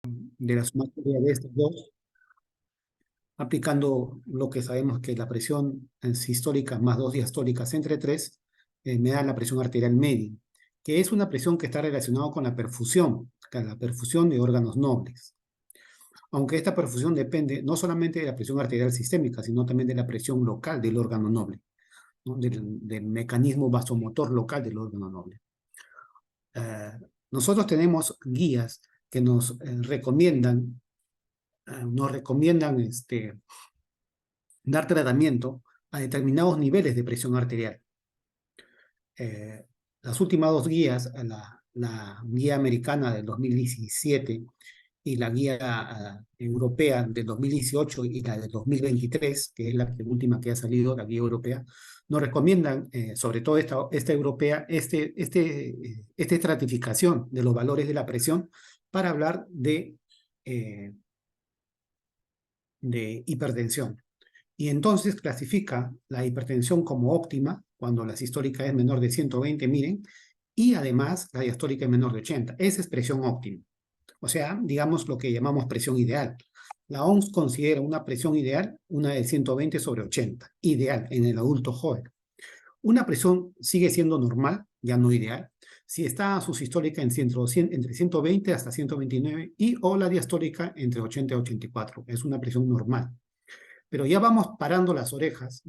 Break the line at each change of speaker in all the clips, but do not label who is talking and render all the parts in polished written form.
de la sumatoria de estos dos, aplicando lo que sabemos que la presión sistólica más dos diastólicas entre 3 me da la presión arterial media, que es una presión que está relacionada con la perfusión de órganos nobles. Aunque esta perfusión depende no solamente de la presión arterial sistémica, sino también de la presión local del órgano noble, ¿no? Del mecanismo vasomotor local del órgano noble. Nosotros tenemos guías que nos recomiendan dar tratamiento a determinados niveles de presión arterial. Las últimas dos guías, la guía americana del 2017 y la guía europea del 2018 y la del 2023, que es la última que ha salido, la guía europea, nos recomiendan, sobre todo esta europea, esta estratificación de los valores de la presión para hablar de hipertensión. Y entonces clasifica la hipertensión como óptima, cuando la sistólica es menor de 120, miren, y además la diastólica es menor de 80. Esa es presión óptima. O sea, digamos lo que llamamos presión ideal. La OMS considera una presión ideal una de 120 sobre 80, ideal en el adulto joven. Una presión sigue siendo normal, ya no ideal, si está su sistólica entre 120 hasta 129 y o la diastólica entre 80 y 84. Es una presión normal. Pero ya vamos parando las orejas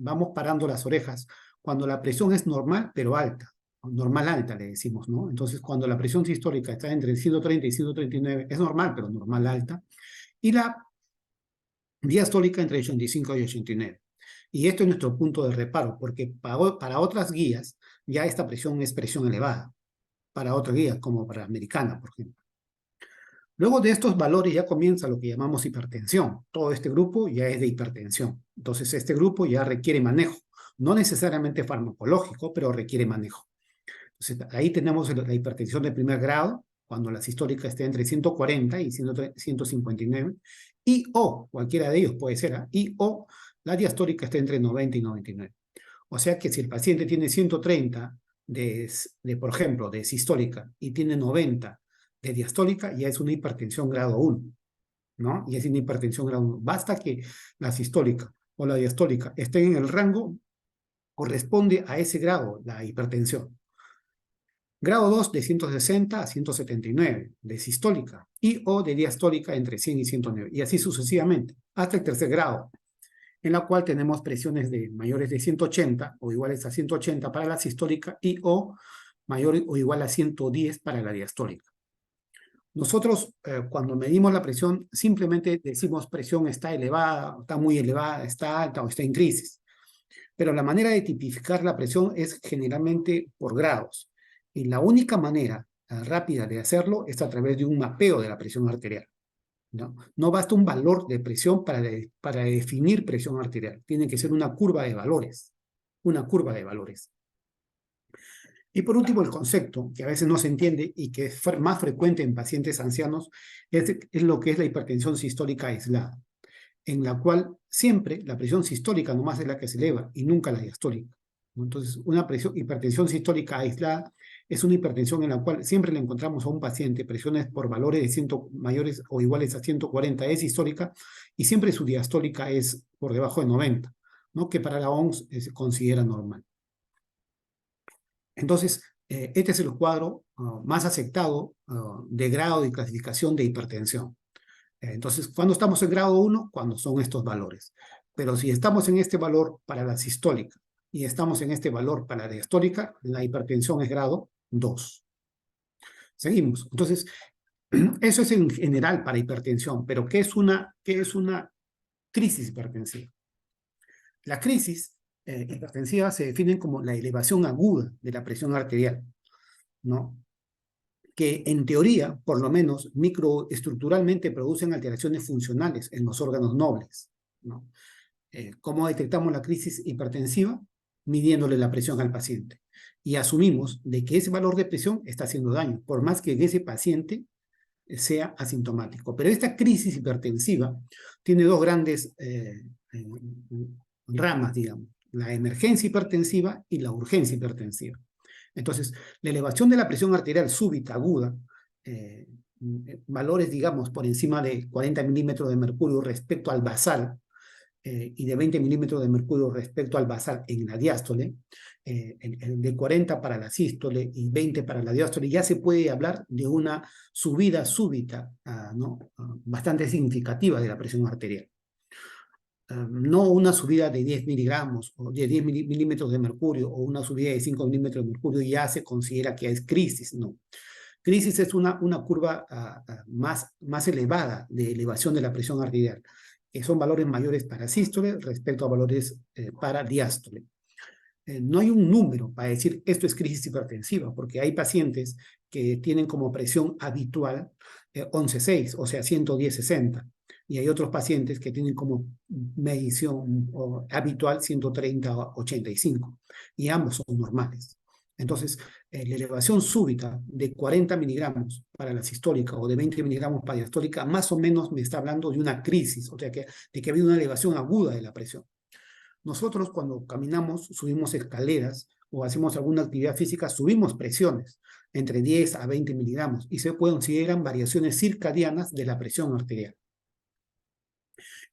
cuando la presión es normal pero alta. Normal alta le decimos, ¿no? Entonces cuando la presión sistólica está entre 130 y 139 es normal pero normal alta. Y la diastólica entre 85 y 89. Y esto es nuestro punto de reparo, porque para otras guías ya esta presión es presión elevada. Para otras guías, como para la americana, por ejemplo. Luego de estos valores ya comienza lo que llamamos hipertensión. Todo este grupo ya es de hipertensión. Entonces este grupo ya requiere manejo. No necesariamente farmacológico, pero requiere manejo. Entonces ahí tenemos la hipertensión de primer grado, cuando la sistólica esté entre 140 y 159, y o, cualquiera de ellos puede ser, y o la diastólica esté entre 90 y 99. O sea que si el paciente tiene 130 por ejemplo, de sistólica y tiene 90 de diastólica, ya es una hipertensión grado 1, ¿no? Y es una hipertensión grado 1. Basta que la sistólica o la diastólica estén en el rango, corresponde a ese grado, la hipertensión. Grado 2 de 160 a 179 de sistólica y o de diastólica entre 100 y 109, y así sucesivamente, hasta el tercer grado, en la cual tenemos presiones de mayores de 180 o iguales a 180 para la sistólica y o mayor o igual a 110 para la diastólica. Nosotros cuando medimos la presión simplemente decimos presión está elevada, está muy elevada, está alta o está en crisis. Pero la manera de tipificar la presión es generalmente por grados. Y la única manera rápida de hacerlo es a través de un mapeo de la presión arterial. No basta un valor de presión para definir presión arterial. Tiene que ser una curva de valores. Una curva de valores. Y por último, el concepto, que a veces no se entiende y que es más frecuente en pacientes ancianos, es lo que es la hipertensión sistólica aislada, en la cual siempre la presión sistólica nomás es la que se eleva y nunca la diastólica. Entonces, una hipertensión sistólica aislada es una hipertensión en la cual siempre le encontramos a un paciente presiones por valores de 100 mayores o iguales a 140 es sistólica y siempre su diastólica es por debajo de 90, ¿no? Que para la OMS se considera normal. Entonces, este es el cuadro más aceptado de grado de clasificación de hipertensión. Entonces, ¿cuándo estamos en grado 1? Cuando son estos valores. Pero si estamos en este valor para la sistólica y estamos en este valor para la diastólica, la hipertensión es grado 2. Seguimos. Entonces, eso es en general para hipertensión. Pero ¿qué es una crisis hipertensiva? La crisis hipertensiva se define como la elevación aguda de la presión arterial, ¿no? Que en teoría, por lo menos, microestructuralmente producen alteraciones funcionales en los órganos nobles, ¿no? ¿Cómo detectamos la crisis hipertensiva? Midiéndole la presión al paciente. Y asumimos de que ese valor de presión está haciendo daño, por más que ese paciente sea asintomático. Pero esta crisis hipertensiva tiene dos grandes ramas, digamos, la emergencia hipertensiva y la urgencia hipertensiva. Entonces, la elevación de la presión arterial súbita, aguda, valores, digamos, por encima de 40 milímetros de mercurio respecto al basal, y de 20 milímetros de mercurio respecto al basal en la diástole, el de 40 para la sístole y 20 para la diástole, ya se puede hablar de una subida súbita, ¿no? Bastante significativa de la presión arterial. No una subida de 10 miligramos o de 10 milímetros de mercurio o una subida de 5 milímetros de mercurio ya se considera que es crisis, no. Crisis es una curva más elevada de elevación de la presión arterial, que son valores mayores para sístole respecto a valores para diástole. No hay un número para decir esto es crisis hipertensiva, porque hay pacientes que tienen como presión habitual 11,6, o sea, 110/60, y hay otros pacientes que tienen como medición habitual 130/85, y ambos son normales. Entonces, la elevación súbita de 40 miligramos para la sistólica o de 20 miligramos para la diastólica, más o menos me está hablando de una crisis, o sea, de que ha habido una elevación aguda de la presión. Nosotros cuando caminamos, subimos escaleras o hacemos alguna actividad física, subimos presiones entre 10 a 20 miligramos y se consideran variaciones circadianas de la presión arterial.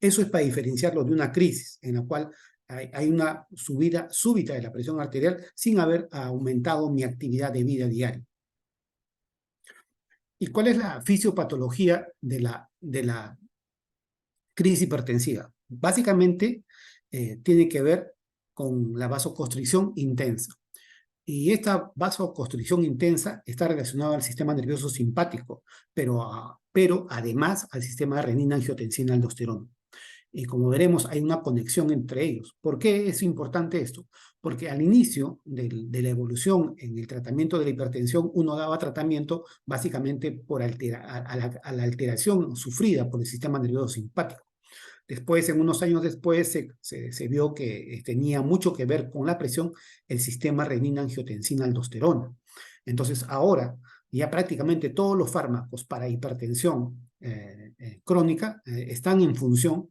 Eso es para diferenciarlo de una crisis en la cual hay una subida súbita de la presión arterial sin haber aumentado mi actividad de vida diaria. ¿Y cuál es la fisiopatología de la crisis hipertensiva? Básicamente tiene que ver con la vasoconstricción intensa. Y esta vasoconstricción intensa está relacionada al sistema nervioso simpático, pero además al sistema de renina-angiotensina-aldosterona. Y como veremos, hay una conexión entre ellos. ¿Por qué es importante esto? Porque al inicio de la evolución en el tratamiento de la hipertensión, uno daba tratamiento básicamente por a la alteración sufrida por el sistema nervioso simpático. Después, en unos años después, se vio que tenía mucho que ver con la presión el sistema renina-angiotensina-aldosterona. Entonces, ahora ya prácticamente todos los fármacos para hipertensión crónica están en función,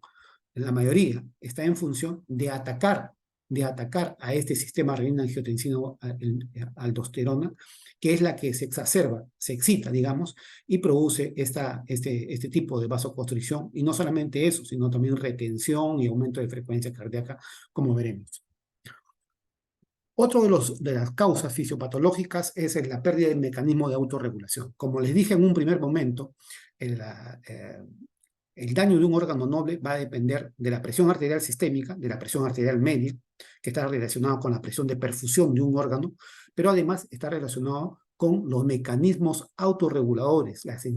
la mayoría está en función de atacar a este sistema renina-angiotensina-aldosterona, que es la que se exacerba, se excita, digamos, y produce este tipo de vasoconstricción, y no solamente eso, sino también retención y aumento de frecuencia cardíaca, como veremos. Otro de las causas fisiopatológicas es la pérdida del mecanismo de autorregulación. Como les dije en un primer momento, el daño de un órgano noble va a depender de la presión arterial sistémica, de la presión arterial media, que está relacionado con la presión de perfusión de un órgano, pero además está relacionado con los mecanismos autorreguladores, las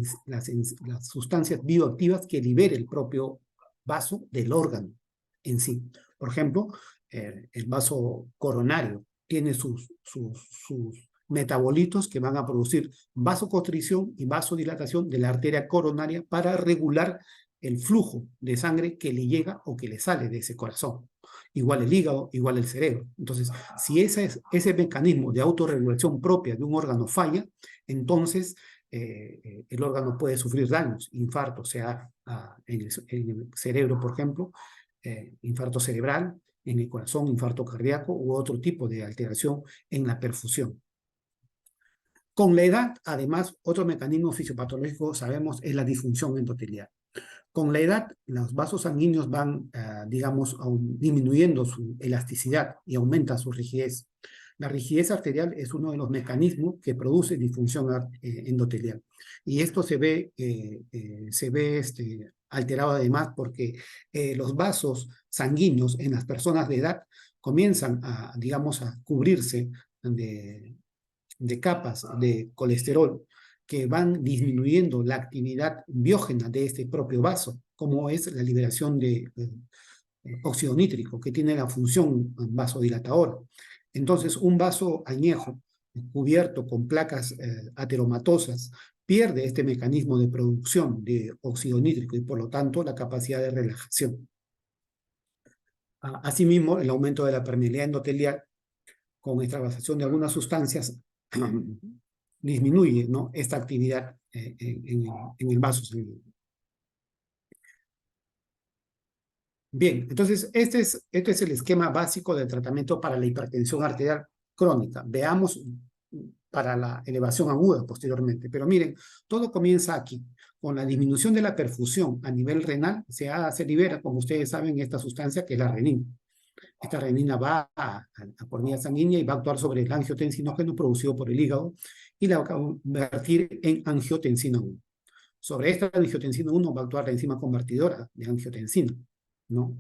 sustancias bioactivas que libera el propio vaso del órgano en sí. Por ejemplo, el vaso coronario tiene sus metabolitos que van a producir vasoconstricción y vasodilatación de la arteria coronaria para regular el flujo de sangre que le llega o que le sale de ese corazón. Igual el hígado, igual el cerebro. Entonces, si ese mecanismo de autorregulación propia de un órgano falla, entonces el órgano puede sufrir daños, infartos, sea en el cerebro, por ejemplo, infarto cerebral, en el corazón, infarto cardíaco u otro tipo de alteración en la perfusión. Con la edad, además, otro mecanismo fisiopatológico, sabemos, es la disfunción endotelial. Con la edad, los vasos sanguíneos van, digamos, disminuyendo su elasticidad y aumenta su rigidez. La rigidez arterial es uno de los mecanismos que produce disfunción endotelial. Y esto se ve alterado además porque los vasos sanguíneos en las personas de edad comienzan digamos, a cubrirse de capas de colesterol que van disminuyendo la actividad biógena de este propio vaso, como es la liberación de óxido nítrico, que tiene la función vasodilatadora. Entonces, un vaso añejo cubierto con placas ateromatosas pierde este mecanismo de producción de óxido nítrico y, por lo tanto, la capacidad de relajación. Asimismo, el aumento de la permeabilidad endotelial con extravasación de algunas sustancias disminuye, ¿no?, esta actividad en el vaso sanguíneo. Bien, entonces este es el esquema básico del tratamiento para la hipertensión arterial crónica. Veamos para la elevación aguda posteriormente. Pero miren, todo comienza aquí. Con la disminución de la perfusión a nivel renal, se libera, como ustedes saben, esta sustancia que es la renina. Esta renina va por vía sanguínea y va a actuar sobre el angiotensinógeno producido por el hígado y la va a convertir en angiotensina 1. Sobre esta angiotensina 1 va a actuar la enzima convertidora de angiotensina, ¿no?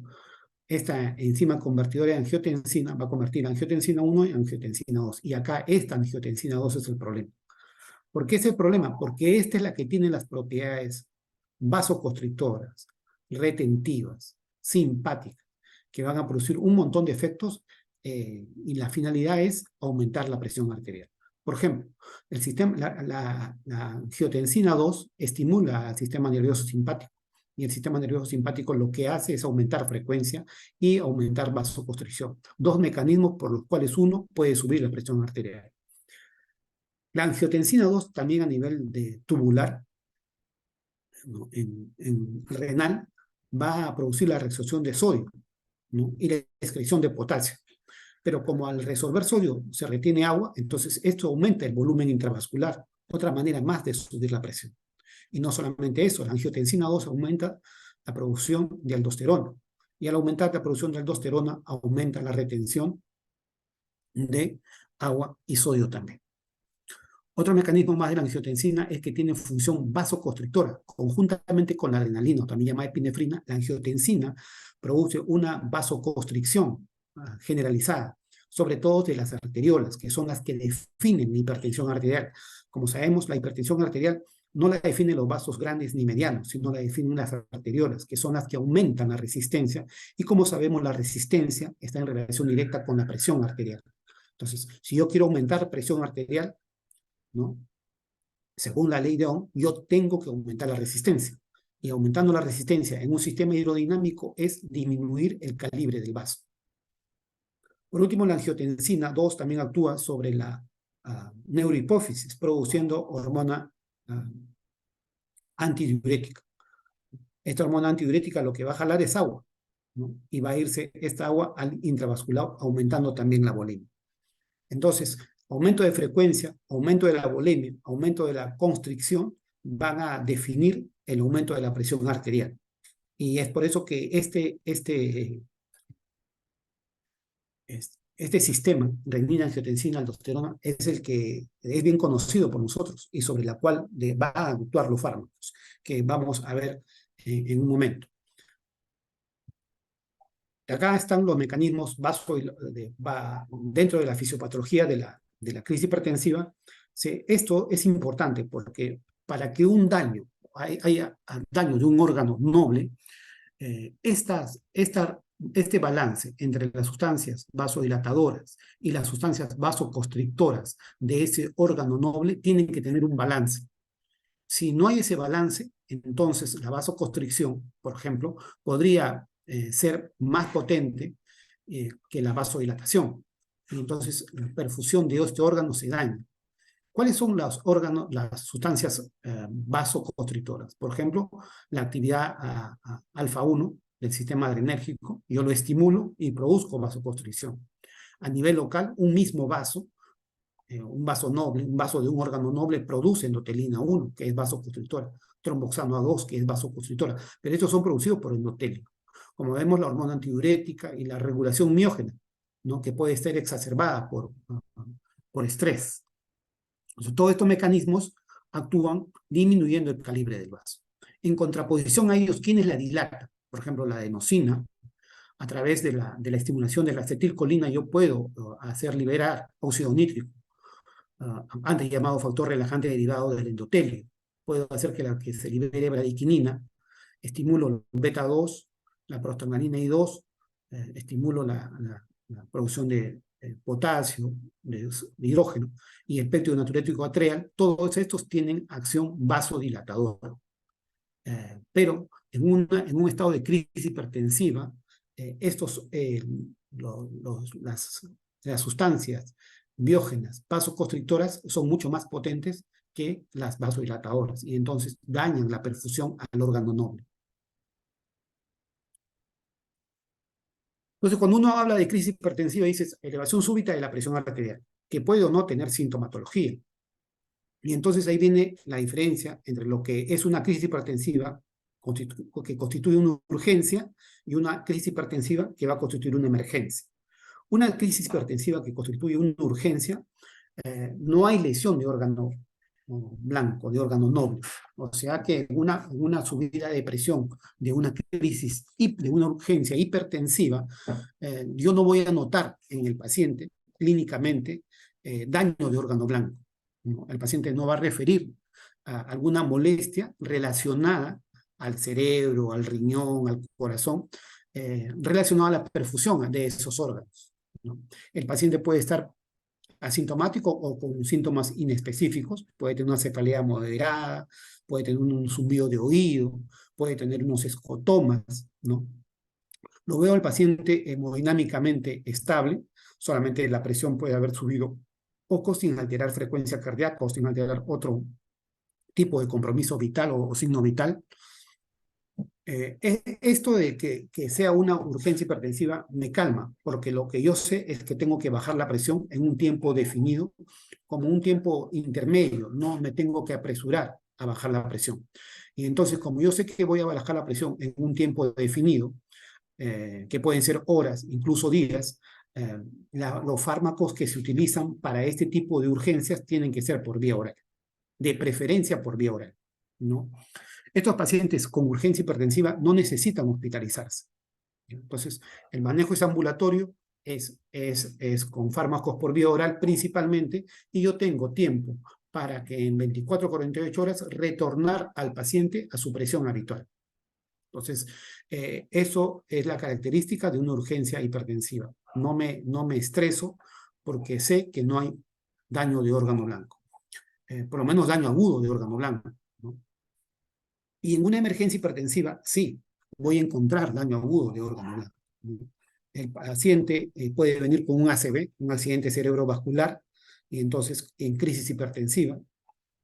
Esta enzima convertidora de angiotensina va a convertir angiotensina 1 en angiotensina 2. Y acá esta angiotensina 2 es el problema. ¿Por qué es el problema? Porque esta es la que tiene las propiedades vasoconstrictoras, retentivas, simpáticas, que van a producir un montón de efectos y la finalidad es aumentar la presión arterial. Por ejemplo, el sistema, la angiotensina 2 estimula al sistema nervioso simpático y el sistema nervioso simpático lo que hace es aumentar frecuencia y aumentar vasoconstricción. Dos mecanismos por los cuales uno puede subir la presión arterial. La angiotensina 2 también a nivel de tubular, ¿no? en renal, va a producir la reabsorción de sodio, ¿no? Y la excreción de potasio. Pero como al resolver sodio se retiene agua, entonces esto aumenta el volumen intravascular, otra manera más de subir la presión. Y no solamente eso, la angiotensina 2 aumenta la producción de aldosterona. Y al aumentar la producción de aldosterona, aumenta la retención de agua y sodio también. Otro mecanismo más de la angiotensina es que tiene función vasoconstrictora. Conjuntamente con la adrenalina, también llamada epinefrina, la angiotensina produce una vasoconstricción generalizada, sobre todo de las arteriolas, que son las que definen la hipertensión arterial. Como sabemos, la hipertensión arterial no la definen los vasos grandes ni medianos, sino la definen las arteriolas, que son las que aumentan la resistencia. Y como sabemos, la resistencia está en relación directa con la presión arterial. Entonces, si yo quiero aumentar presión arterial, ¿no? Según la ley de Ohm, yo tengo que aumentar la resistencia. Y aumentando la resistencia en un sistema hidrodinámico es disminuir el calibre del vaso. Por último, la angiotensina 2 también actúa sobre la neurohipófisis, produciendo hormona antidiurética. Esta hormona antidiurética lo que va a jalar es agua, ¿no? Y va a irse esta agua al intravascular, aumentando también la volemia. Entonces, aumento de frecuencia, aumento de la volemia, aumento de la constricción, van a definir el aumento de la presión arterial. Y es por eso que este sistema, renina, angiotensina, aldosterona, es el que es bien conocido por nosotros y sobre la cual va a actuar los fármacos, que vamos a ver en un momento. Acá están los mecanismos dentro de la fisiopatología de la crisis hipertensiva. Esto es importante porque para que un daño, haya daño de un órgano noble, este balance entre las sustancias vasodilatadoras y las sustancias vasoconstrictoras de ese órgano noble tienen que tener un balance. Si no hay ese balance, entonces la vasoconstricción, por ejemplo, podría ser más potente que la vasodilatación. Y entonces la perfusión de este órgano se daña. ¿Cuáles son los órganos, las sustancias vasoconstrictoras? Por ejemplo, la actividad alfa-1 del sistema adrenérgico, yo lo estimulo y produzco vasoconstricción. A nivel local, un mismo vaso, un vaso noble, un vaso de un órgano noble produce endotelina 1, que es vasoconstrictora, tromboxano A2, que es vasoconstrictora, pero estos son producidos por endotelio. Como vemos, la hormona antidiurética y la regulación miógena, ¿no? Que puede estar exacerbada por estrés. Entonces, todos estos mecanismos actúan disminuyendo el calibre del vaso. En contraposición a ellos, ¿quiénes la dilatan? Por ejemplo, la adenosina, a través de la estimulación de la acetilcolina, yo puedo hacer liberar óxido nítrico, antes llamado factor relajante derivado del endotelio. Puedo hacer que se libere bradiquinina, estimulo beta 2, la prostaglandina I2, estimulo la producción de potasio, de hidrógeno, y el péptido natriurético atrial. Todos estos tienen acción vasodilatadora. Pero en un estado de crisis hipertensiva, las sustancias biógenas vasoconstrictoras son mucho más potentes que las vasodilatadoras y entonces dañan la perfusión al órgano noble. Entonces, cuando uno habla de crisis hipertensiva, dices elevación súbita de la presión arterial. que puede o no tener sintomatología. Y entonces ahí viene la diferencia entre lo que es una crisis hipertensiva que constituye una urgencia y una crisis hipertensiva que va a constituir una emergencia. Una crisis hipertensiva que constituye una urgencia, no hay lesión de órgano blanco, de órgano noble. O sea que una subida de presión de una crisis, de una urgencia hipertensiva, yo no voy a notar en el paciente clínicamente daño de órgano blanco, ¿no? El paciente no va a referir a alguna molestia relacionada al cerebro, al riñón, al corazón, relacionada a la perfusión de esos órganos, ¿no? El paciente puede estar asintomático o con síntomas inespecíficos, puede tener una cefalea moderada, puede tener un zumbido de oído, puede tener unos escotomas, ¿no? Lo veo al paciente hemodinámicamente estable, solamente la presión puede haber subido poco sin alterar frecuencia cardíaca o sin alterar otro tipo de compromiso vital o signo vital. Esto de que sea una urgencia hipertensiva me calma, porque lo que yo sé es que tengo que bajar la presión en un tiempo definido, como un tiempo intermedio, no me tengo que apresurar a bajar la presión. Y entonces, como yo sé que voy a bajar la presión en un tiempo definido, que pueden ser horas, incluso días, los fármacos que se utilizan para este tipo de urgencias tienen que ser por vía oral, de preferencia por vía oral, ¿no? Estos pacientes con urgencia hipertensiva no necesitan hospitalizarse. Entonces, el manejo es ambulatorio, es con fármacos por vía oral principalmente, y yo tengo tiempo para que en 24 o 48 horas retornar al paciente a su presión habitual. Entonces, eso es la característica de una urgencia hipertensiva. No me estreso porque sé que no hay daño de órgano blanco. Por lo menos daño agudo de órgano blanco, ¿no? Y en una emergencia hipertensiva, sí, voy a encontrar daño agudo de órgano blanco. El paciente puede venir con un ACV, un accidente cerebrovascular, y entonces en crisis hipertensiva.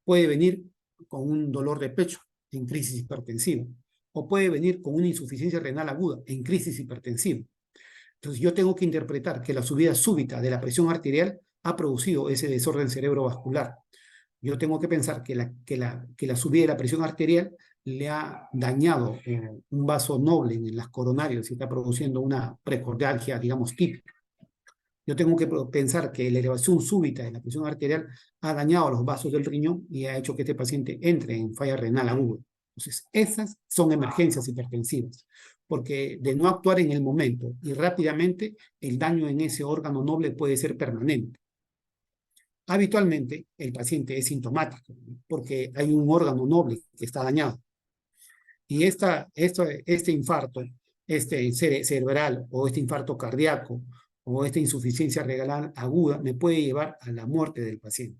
Puede venir con un dolor de pecho en crisis hipertensiva. O puede venir con una insuficiencia renal aguda en crisis hipertensiva. Entonces yo tengo que interpretar que la subida súbita de la presión arterial ha producido ese desorden cerebrovascular. Yo tengo que pensar que la subida de la presión arterial le ha dañado un vaso noble en las coronarias y está produciendo una precordialgia, digamos, típica. Yo tengo que pensar que la elevación súbita de la presión arterial ha dañado los vasos del riñón y ha hecho que este paciente entre en falla renal aguda. Entonces, esas son emergencias hipertensivas, porque de no actuar en el momento y rápidamente, el daño en ese órgano noble puede ser permanente. Habitualmente, el paciente es sintomático, porque hay un órgano noble que está dañado. Y este infarto, cerebral, o este infarto cardíaco, o esta insuficiencia renal aguda, me puede llevar a la muerte del paciente.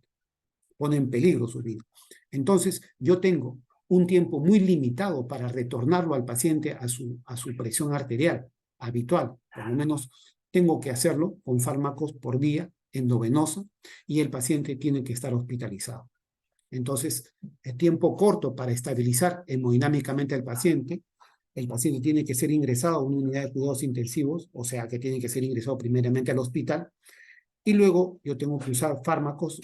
Pone en peligro su vida. Entonces, yo tengo un tiempo muy limitado para retornarlo al paciente a su presión arterial habitual. Por lo menos tengo que hacerlo con fármacos por vía endovenosa y el paciente tiene que estar hospitalizado. Entonces, el tiempo corto para estabilizar hemodinámicamente al paciente. El paciente tiene que ser ingresado a una unidad de cuidados intensivos, o sea que tiene que ser ingresado primeramente al hospital, y luego yo tengo que usar fármacos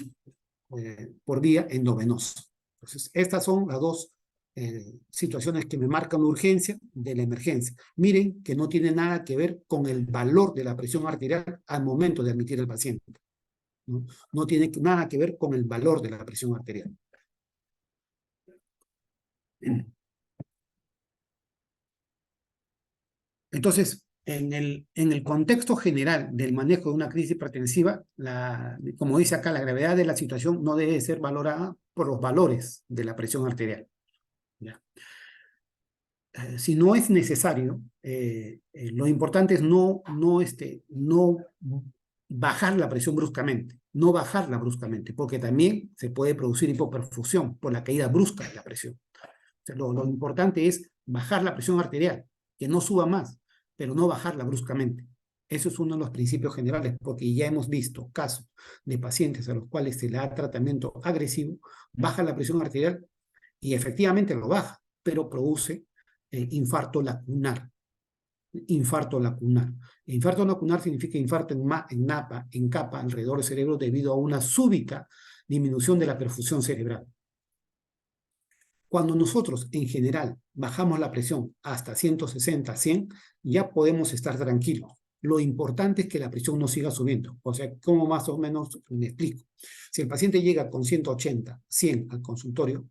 por vía endovenosa. Entonces, estas son las dos situaciones que me marcan la urgencia de la emergencia. Miren que no tiene nada que ver con el valor de la presión arterial al momento de admitir al paciente. No tiene nada que ver con el valor de la presión arterial. Entonces, en el contexto general del manejo de una crisis hipertensiva, como dice acá, la gravedad de la situación no debe ser valorada por los valores de la presión arterial. ¿Ya? Si no es necesario, lo importante es no bajar la presión bruscamente, no bajarla bruscamente, porque también se puede producir hipoperfusión por la caída brusca de la presión. O sea, lo importante es bajar la presión arterial, que no suba más, pero no bajarla bruscamente. Eso es uno de los principios generales, porque ya hemos visto casos de pacientes a los cuales se le da tratamiento agresivo, baja la presión arterial y efectivamente lo baja, pero produce infarto lacunar. infarto lacunar. Infarto lacunar significa infarto en capa alrededor del cerebro debido a una súbita disminución de la perfusión cerebral. Cuando nosotros, en general, bajamos la presión hasta 160, 100, ya podemos estar tranquilos. Lo importante es que la presión no siga subiendo. O sea, ¿cómo más o menos me explico? Si el paciente llega con 180, 100 al consultorio,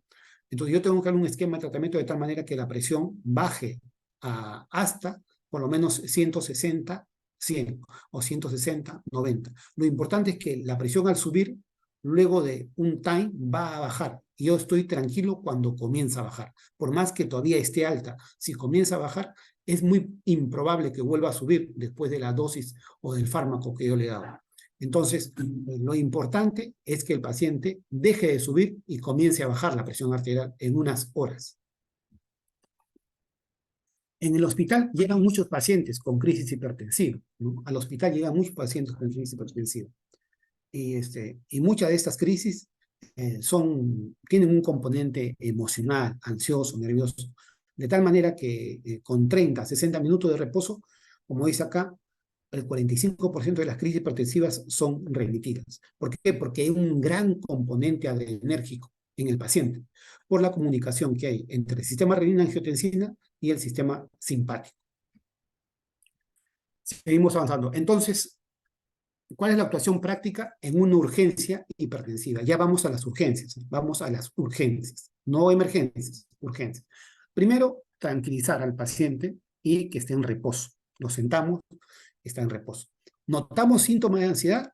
entonces yo tengo que dar un esquema de tratamiento de tal manera que la presión baje hasta por lo menos 160, 100 o 160, 90. Lo importante es que la presión al subir, luego de un time, va a bajar. Y yo estoy tranquilo cuando comienza a bajar. Por más que todavía esté alta, si comienza a bajar, es muy improbable que vuelva a subir después de la dosis o del fármaco que yo le he dado. Entonces, lo importante es que el paciente deje de subir y comience a bajar la presión arterial en unas horas. En el hospital llegan muchos pacientes con crisis hipertensiva, ¿no? Al hospital llegan muchos pacientes con crisis hipertensiva. Y muchas de estas crisis tienen un componente emocional, ansioso, nervioso, de tal manera que con 30, 60 minutos de reposo, como dice acá, el 45% de las crisis hipertensivas son remitidas. ¿Por qué? Porque hay un gran componente adrenérgico en el paciente, por la comunicación que hay entre el sistema renina-angiotensina y el sistema simpático. Seguimos avanzando. Entonces, ¿cuál es la actuación práctica en una urgencia hipertensiva? Ya vamos a las urgencias, no emergencias, urgencias. Primero, tranquilizar al paciente y que esté en reposo. Lo sentamos, está en reposo. ¿Notamos síntomas de ansiedad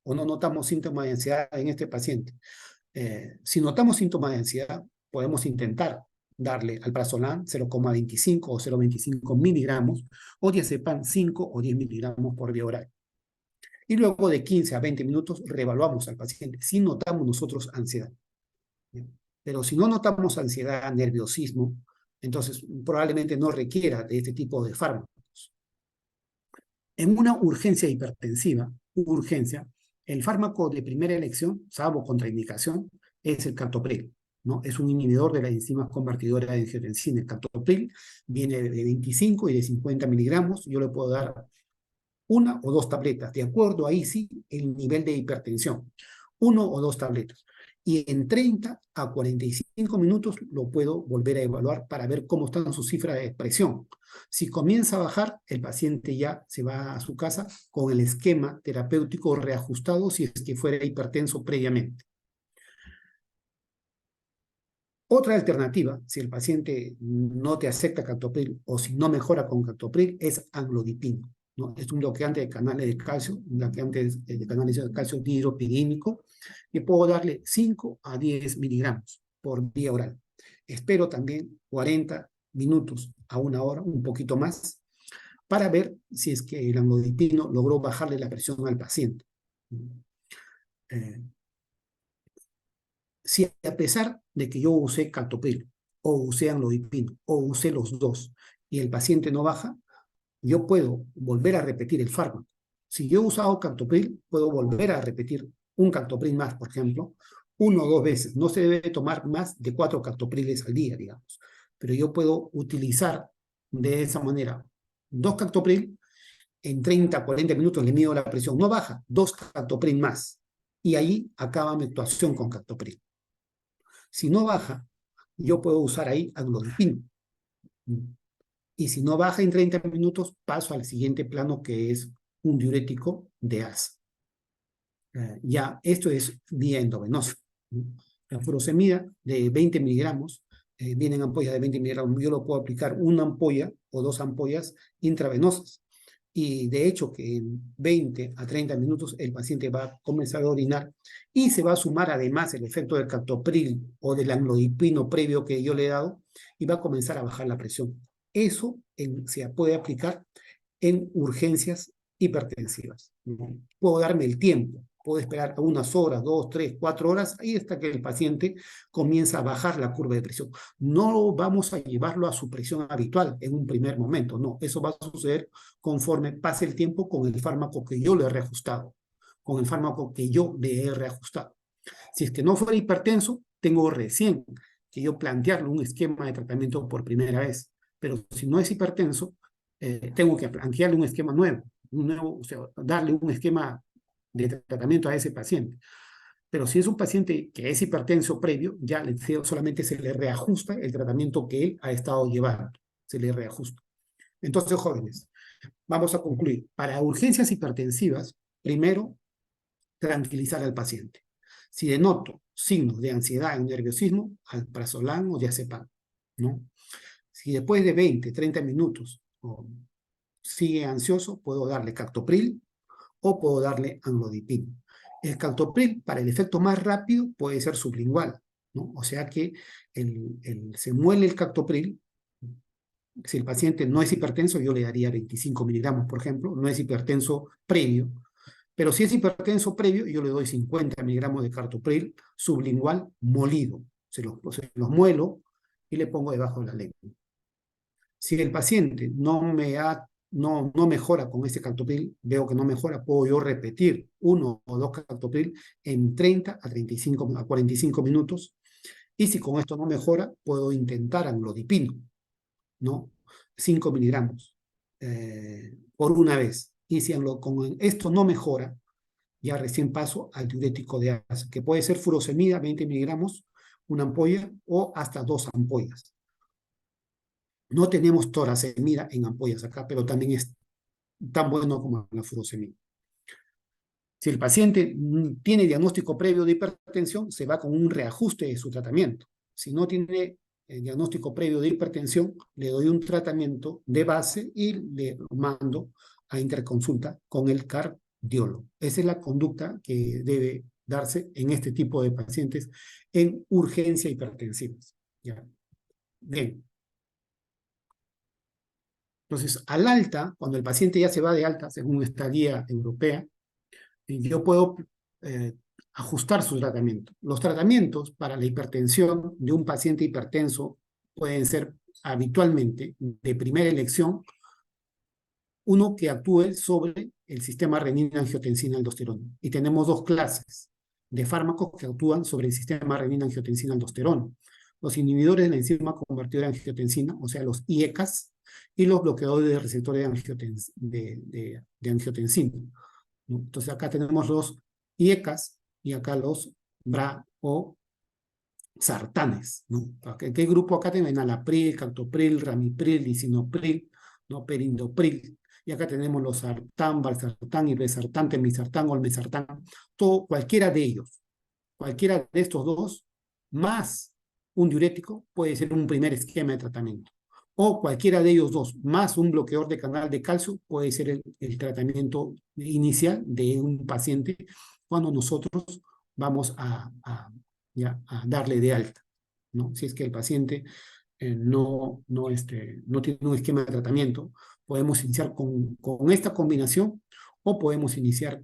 o no notamos síntomas de ansiedad en este paciente? Si notamos síntomas de ansiedad, podemos intentar darle alprazolam 0,25 o 0,25 miligramos o diazepam 5 o 10 miligramos por vía oral. Y luego de 15 a 20 minutos reevaluamos al paciente si notamos nosotros ansiedad. Pero si no notamos ansiedad, nerviosismo, entonces probablemente no requiera de este tipo de fármacos. En una urgencia hipertensiva, el fármaco de primera elección, salvo contraindicación, es el captopril, ¿no? Es un inhibidor de las enzimas convertidoras de angiotensina. El captopril viene de 25 y de 50 miligramos. Yo le puedo dar una o dos tabletas, de acuerdo ahí sí el nivel de hipertensión, 1 o 2 tabletas. Y en 30 a 45 minutos lo puedo volver a evaluar para ver cómo están sus cifras de presión. Si comienza a bajar, el paciente ya se va a su casa con el esquema terapéutico reajustado si es que fuera hipertenso previamente. Otra alternativa, si el paciente no te acepta captopril o si no mejora con captopril, es amlodipino, ¿no? Es un bloqueante de canales de calcio, un bloqueante de canales de calcio dihidropidínico, y puedo darle 5 a 10 miligramos por vía oral. Espero también 40 minutos a una hora, un poquito más, para ver si es que el amlodipino logró bajarle la presión al paciente. Si a pesar de que yo usé captopril, o usé amlodipino, o usé los dos, y el paciente no baja, yo puedo volver a repetir el fármaco. Si yo he usado captopril, puedo volver a repetir un captopril más, por ejemplo, 1 o 2 veces. No se debe tomar más de 4 captopriles al día, digamos. Pero yo puedo utilizar de esa manera 2 captopril, en 30, 40 minutos le mido la presión, no baja, 2 captopril más. Y ahí acaba mi actuación con captopril. Si no baja, yo puedo usar ahí amlodipino. Y si no baja en 30 minutos, paso al siguiente plano, que es un diurético de ASA. Ya, esto es vía endovenosa. La furosemida de 20 miligramos, vienen ampollas de 20 miligramos, yo lo puedo aplicar una ampolla o 2 ampollas intravenosas. Y de hecho que en 20 a 30 minutos el paciente va a comenzar a orinar y se va a sumar además el efecto del captopril o del amlodipino previo que yo le he dado y va a comenzar a bajar la presión. Eso se puede aplicar en urgencias hipertensivas. Puedo darme el tiempo, puedo esperar a unas horas, 2, 3, 4 horas, ahí hasta que el paciente comienza a bajar la curva de presión. No vamos a llevarlo a su presión habitual en un primer momento, no, eso va a suceder conforme pase el tiempo con el fármaco que yo le he reajustado, con el fármaco que yo le he reajustado. Si es que no fuera hipertenso, tengo recién que yo plantearle un esquema de tratamiento por primera vez, pero si no es hipertenso, tengo que plantearle un esquema nuevo, o sea, darle un esquema de tratamiento a ese paciente. Pero si es un paciente que es hipertenso previo, ya solamente se le reajusta el tratamiento que él ha estado llevando. Se le reajusta. Entonces, jóvenes, vamos a concluir. Para urgencias hipertensivas, primero, tranquilizar al paciente. Si denoto signos de ansiedad y nerviosismo, alprazolam o diazepam, ¿no? Si después de 20, 30 minutos sigue ansioso, puedo darle captopril o puedo darle amlodipino. El captopril, para el efecto más rápido, puede ser sublingual, ¿no? O sea que se muele el captopril. Si el paciente no es hipertenso, yo le daría 25 miligramos, por ejemplo, no es hipertenso previo, pero si es hipertenso previo, yo le doy 50 miligramos de captopril sublingual molido. Se los muelo y le pongo debajo de la lengua. Si el paciente no mejora con ese captopril, veo que no mejora, puedo yo repetir 1 o 2 captopril en 30 a 45 minutos. Y si con esto no mejora, puedo intentar amlodipino, ¿no? 5 miligramos por una vez. Y si con esto no mejora, ya recién paso al diurético de asa, que puede ser furosemida, 20 miligramos, una ampolla o hasta 2 ampollas. No tenemos torasemida en ampollas acá, pero también es tan bueno como la furosemida. Si el paciente tiene diagnóstico previo de hipertensión, se va con un reajuste de su tratamiento. Si no tiene diagnóstico previo de hipertensión, le doy un tratamiento de base y le mando a interconsulta con el cardiólogo. Esa es la conducta que debe darse en este tipo de pacientes en urgencia hipertensiva. ¿Ya? Bien. Entonces, al alta, cuando el paciente ya se va de alta, según esta guía europea, yo puedo ajustar su tratamiento. Los tratamientos para la hipertensión de un paciente hipertenso pueden ser habitualmente de primera elección uno que actúe sobre el sistema renina-angiotensina-aldosterona. Y tenemos dos clases de fármacos que actúan sobre el sistema renina-angiotensina-aldosterona. Los inhibidores de la enzima convertidora de angiotensina, o sea, los IECAS, y los bloqueadores de receptores de angiotensina, ¿no? Entonces acá tenemos los IECAS y acá los BRA o sartanes, ¿no? ¿Qué grupo acá tienen? Enalapril, captopril, ramipril, lisinopril, ¿no? Perindopril. Y acá tenemos los sartán, valsartán, irbesartán, temizartán, olmesartán. Cualquiera de ellos, cualquiera de estos dos, más un diurético, puede ser un primer esquema de tratamiento. O cualquiera de ellos dos, más un bloqueador de canal de calcio, puede ser el tratamiento inicial de un paciente cuando nosotros vamos a darle de alta, ¿no? Si es que el paciente no tiene un esquema de tratamiento, podemos iniciar con esta combinación o podemos iniciar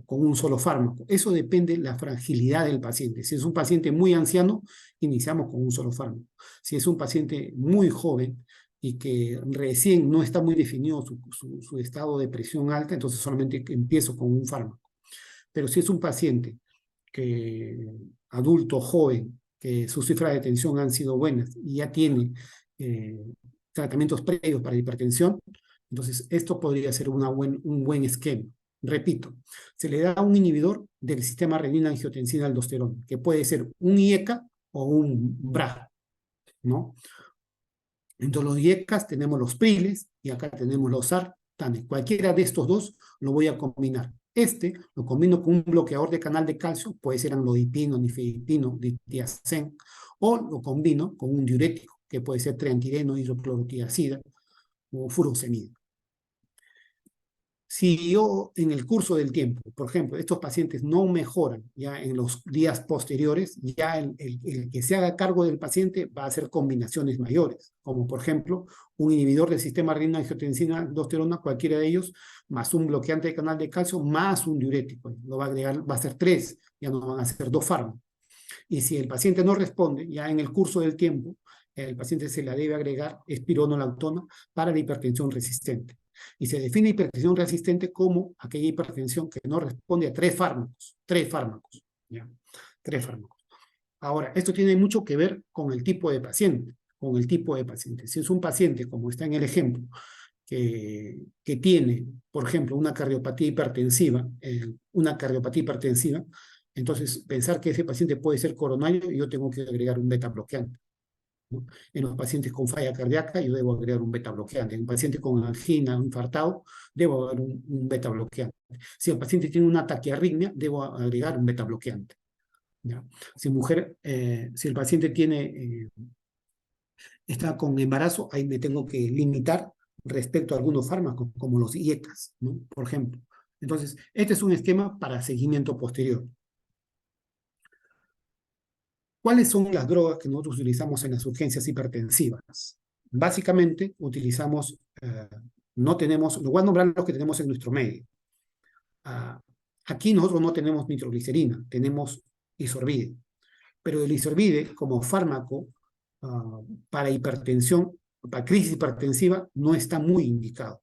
con un solo fármaco. Eso depende de la fragilidad del paciente. Si es un paciente muy anciano, iniciamos con un solo fármaco. Si es un paciente muy joven y que recién no está muy definido su estado de presión alta, entonces solamente empiezo con un fármaco. Pero si es un paciente adulto, joven, que sus cifras de tensión han sido buenas y ya tiene tratamientos previos para hipertensión, entonces esto podría ser un buen esquema. Repito, se le da un inhibidor del sistema renina-angiotensina-aldosterona, que puede ser un IECA o un BRA, ¿no? Entonces los IECAs tenemos los priles y acá tenemos los sartanes. Cualquiera de estos dos lo voy a combinar. Lo combino con un bloqueador de canal de calcio, puede ser amlodipino, nifedipino, ditiacén, o lo combino con un diurético, que puede ser triantireno, hidroclorotiazida o furosemida. Si yo en el curso del tiempo, por ejemplo, estos pacientes no mejoran ya en los días posteriores, ya el que se haga cargo del paciente va a hacer combinaciones mayores, como por ejemplo un inhibidor del sistema renina-angiotensina-aldosterona, cualquiera de ellos, más un bloqueante de canal de calcio, más un diurético. Lo va a agregar, va a ser 3, ya no van a ser 2 fármacos. Y si el paciente no responde, ya en el curso del tiempo, el paciente se le debe agregar espironolactona para la hipertensión resistente. Y se define hipertensión resistente como aquella hipertensión que no responde a 3 fármacos. 3 fármacos. ¿Ya? 3 fármacos. Ahora, esto tiene mucho que ver con el tipo de paciente. Con el tipo de paciente. Si es un paciente, como está en el ejemplo, que tiene, por ejemplo, una cardiopatía hipertensiva, entonces pensar que ese paciente puede ser coronario, yo tengo que agregar un beta bloqueante, ¿no? En los pacientes con falla cardíaca, yo debo agregar un beta bloqueante. En un paciente con angina, un infartado, debo agregar un beta bloqueante. Si el paciente tiene una taquiarritmia, debo agregar un beta bloqueante, ¿ya? Si el paciente está con embarazo, ahí me tengo que limitar respecto a algunos fármacos, como los IECAS, ¿no? Por ejemplo. Entonces, este es un esquema para seguimiento posterior. ¿Cuáles son las drogas que nosotros utilizamos en las urgencias hipertensivas? Básicamente, lo voy a nombrar los que tenemos en nuestro medio. Aquí nosotros no tenemos nitroglicerina, tenemos isorbide. Pero el isorbide, como fármaco para hipertensión, para crisis hipertensiva, no está muy indicado.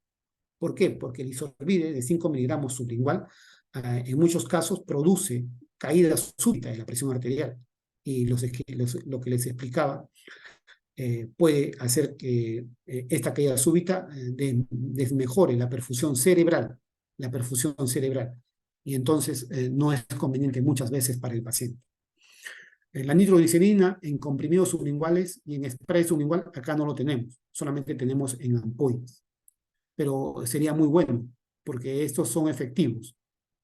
¿Por qué? Porque el isorbide de 5 miligramos sublingual en muchos casos produce caída súbita de la presión arterial. Y lo que les explicaba puede hacer que esta caída súbita desmejore la perfusión cerebral. Y entonces no es conveniente muchas veces para el paciente. La nitroglicerina en comprimidos sublinguales y en spray sublingual acá no lo tenemos, solamente tenemos en ampollas. Pero sería muy bueno, porque estos son efectivos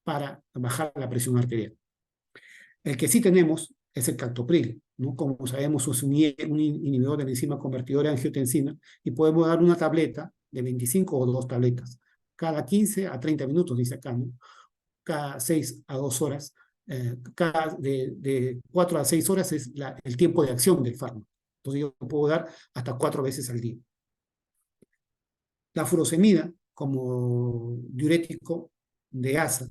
para bajar la presión arterial. El que sí tenemos es el captopril, ¿no? Como sabemos, es un inhibidor de la enzima convertidora de angiotensina y podemos dar una tableta de 25 o 2 tabletas, cada 15 a 30 minutos, dice acá, ¿no? Cada 6 a 2 horas, de 4 a 6 horas es el tiempo de acción del fármaco. Entonces yo puedo dar hasta 4 veces al día. La furosemida, como diurético de asa,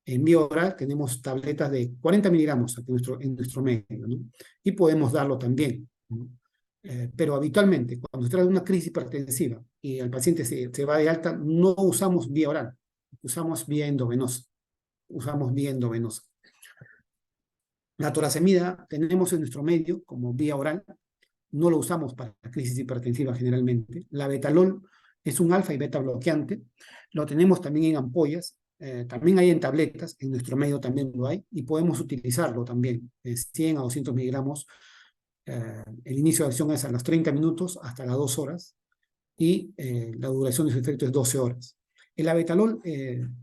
en vía oral tenemos tabletas de 40 miligramos en nuestro medio, ¿no? Y podemos darlo también, ¿no? Pero habitualmente, cuando se trata de una crisis hipertensiva y el paciente se va de alta, no usamos vía oral, usamos vía endovenosa. La torasemida tenemos en nuestro medio como vía oral, no lo usamos para la crisis hipertensiva generalmente. La betalol es un alfa y beta bloqueante, lo tenemos también en ampollas, también hay en tabletas, en nuestro medio también lo hay, y podemos utilizarlo también, 100 a 200 miligramos. El inicio de acción es a los 30 minutos hasta las 2 horas, y la duración de su efecto es 12 horas. El abetalol,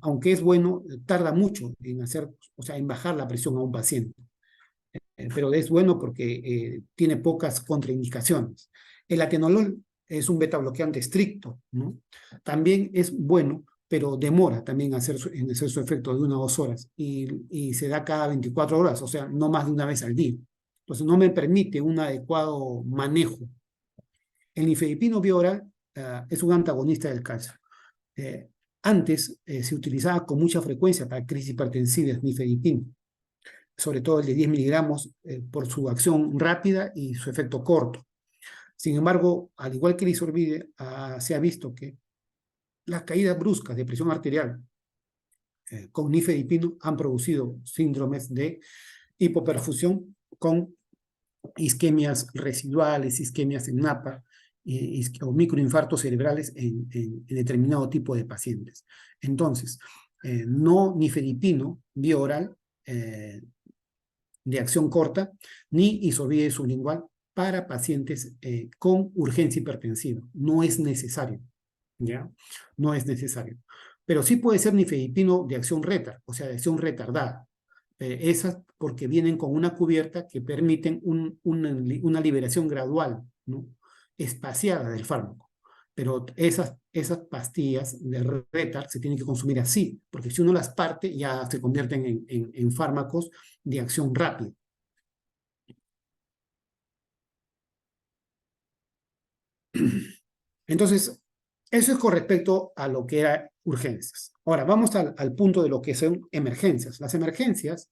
aunque es bueno, tarda mucho en bajar la presión a un paciente. Pero es bueno porque tiene pocas contraindicaciones. El atenolol es un beta bloqueante estricto, ¿no? También es bueno, pero demora también en hacer su efecto de 1 o 2 horas y se da cada 24 horas, o sea, no más de una vez al día. Entonces no me permite un adecuado manejo. El nifedipino bioral es un antagonista del calcio. Antes se utilizaba con mucha frecuencia para crisis hipertensivas nifedipino, sobre todo el de 10 miligramos, por su acción rápida y su efecto corto. Sin embargo, al igual que el isorbide, se ha visto que las caídas bruscas de presión arterial con nifedipino han producido síndromes de hipoperfusión con isquemias residuales, isquemias en napa o microinfartos cerebrales en determinado tipo de pacientes. Entonces, no nifedipino vía oral de acción corta, ni isorbide sublingual para pacientes con urgencia hipertensiva. No es necesario, ¿ya? No es necesario. Pero sí puede ser nifedipino de acción retard, o sea, de acción retardada. Esas porque vienen con una cubierta que permiten una liberación gradual, ¿no? Espaciada del fármaco. Pero esas pastillas de retard se tienen que consumir así, porque si uno las parte ya se convierten en fármacos de acción rápida. Entonces, eso es con respecto a lo que era urgencias. Ahora, vamos al punto de lo que son emergencias. Las emergencias,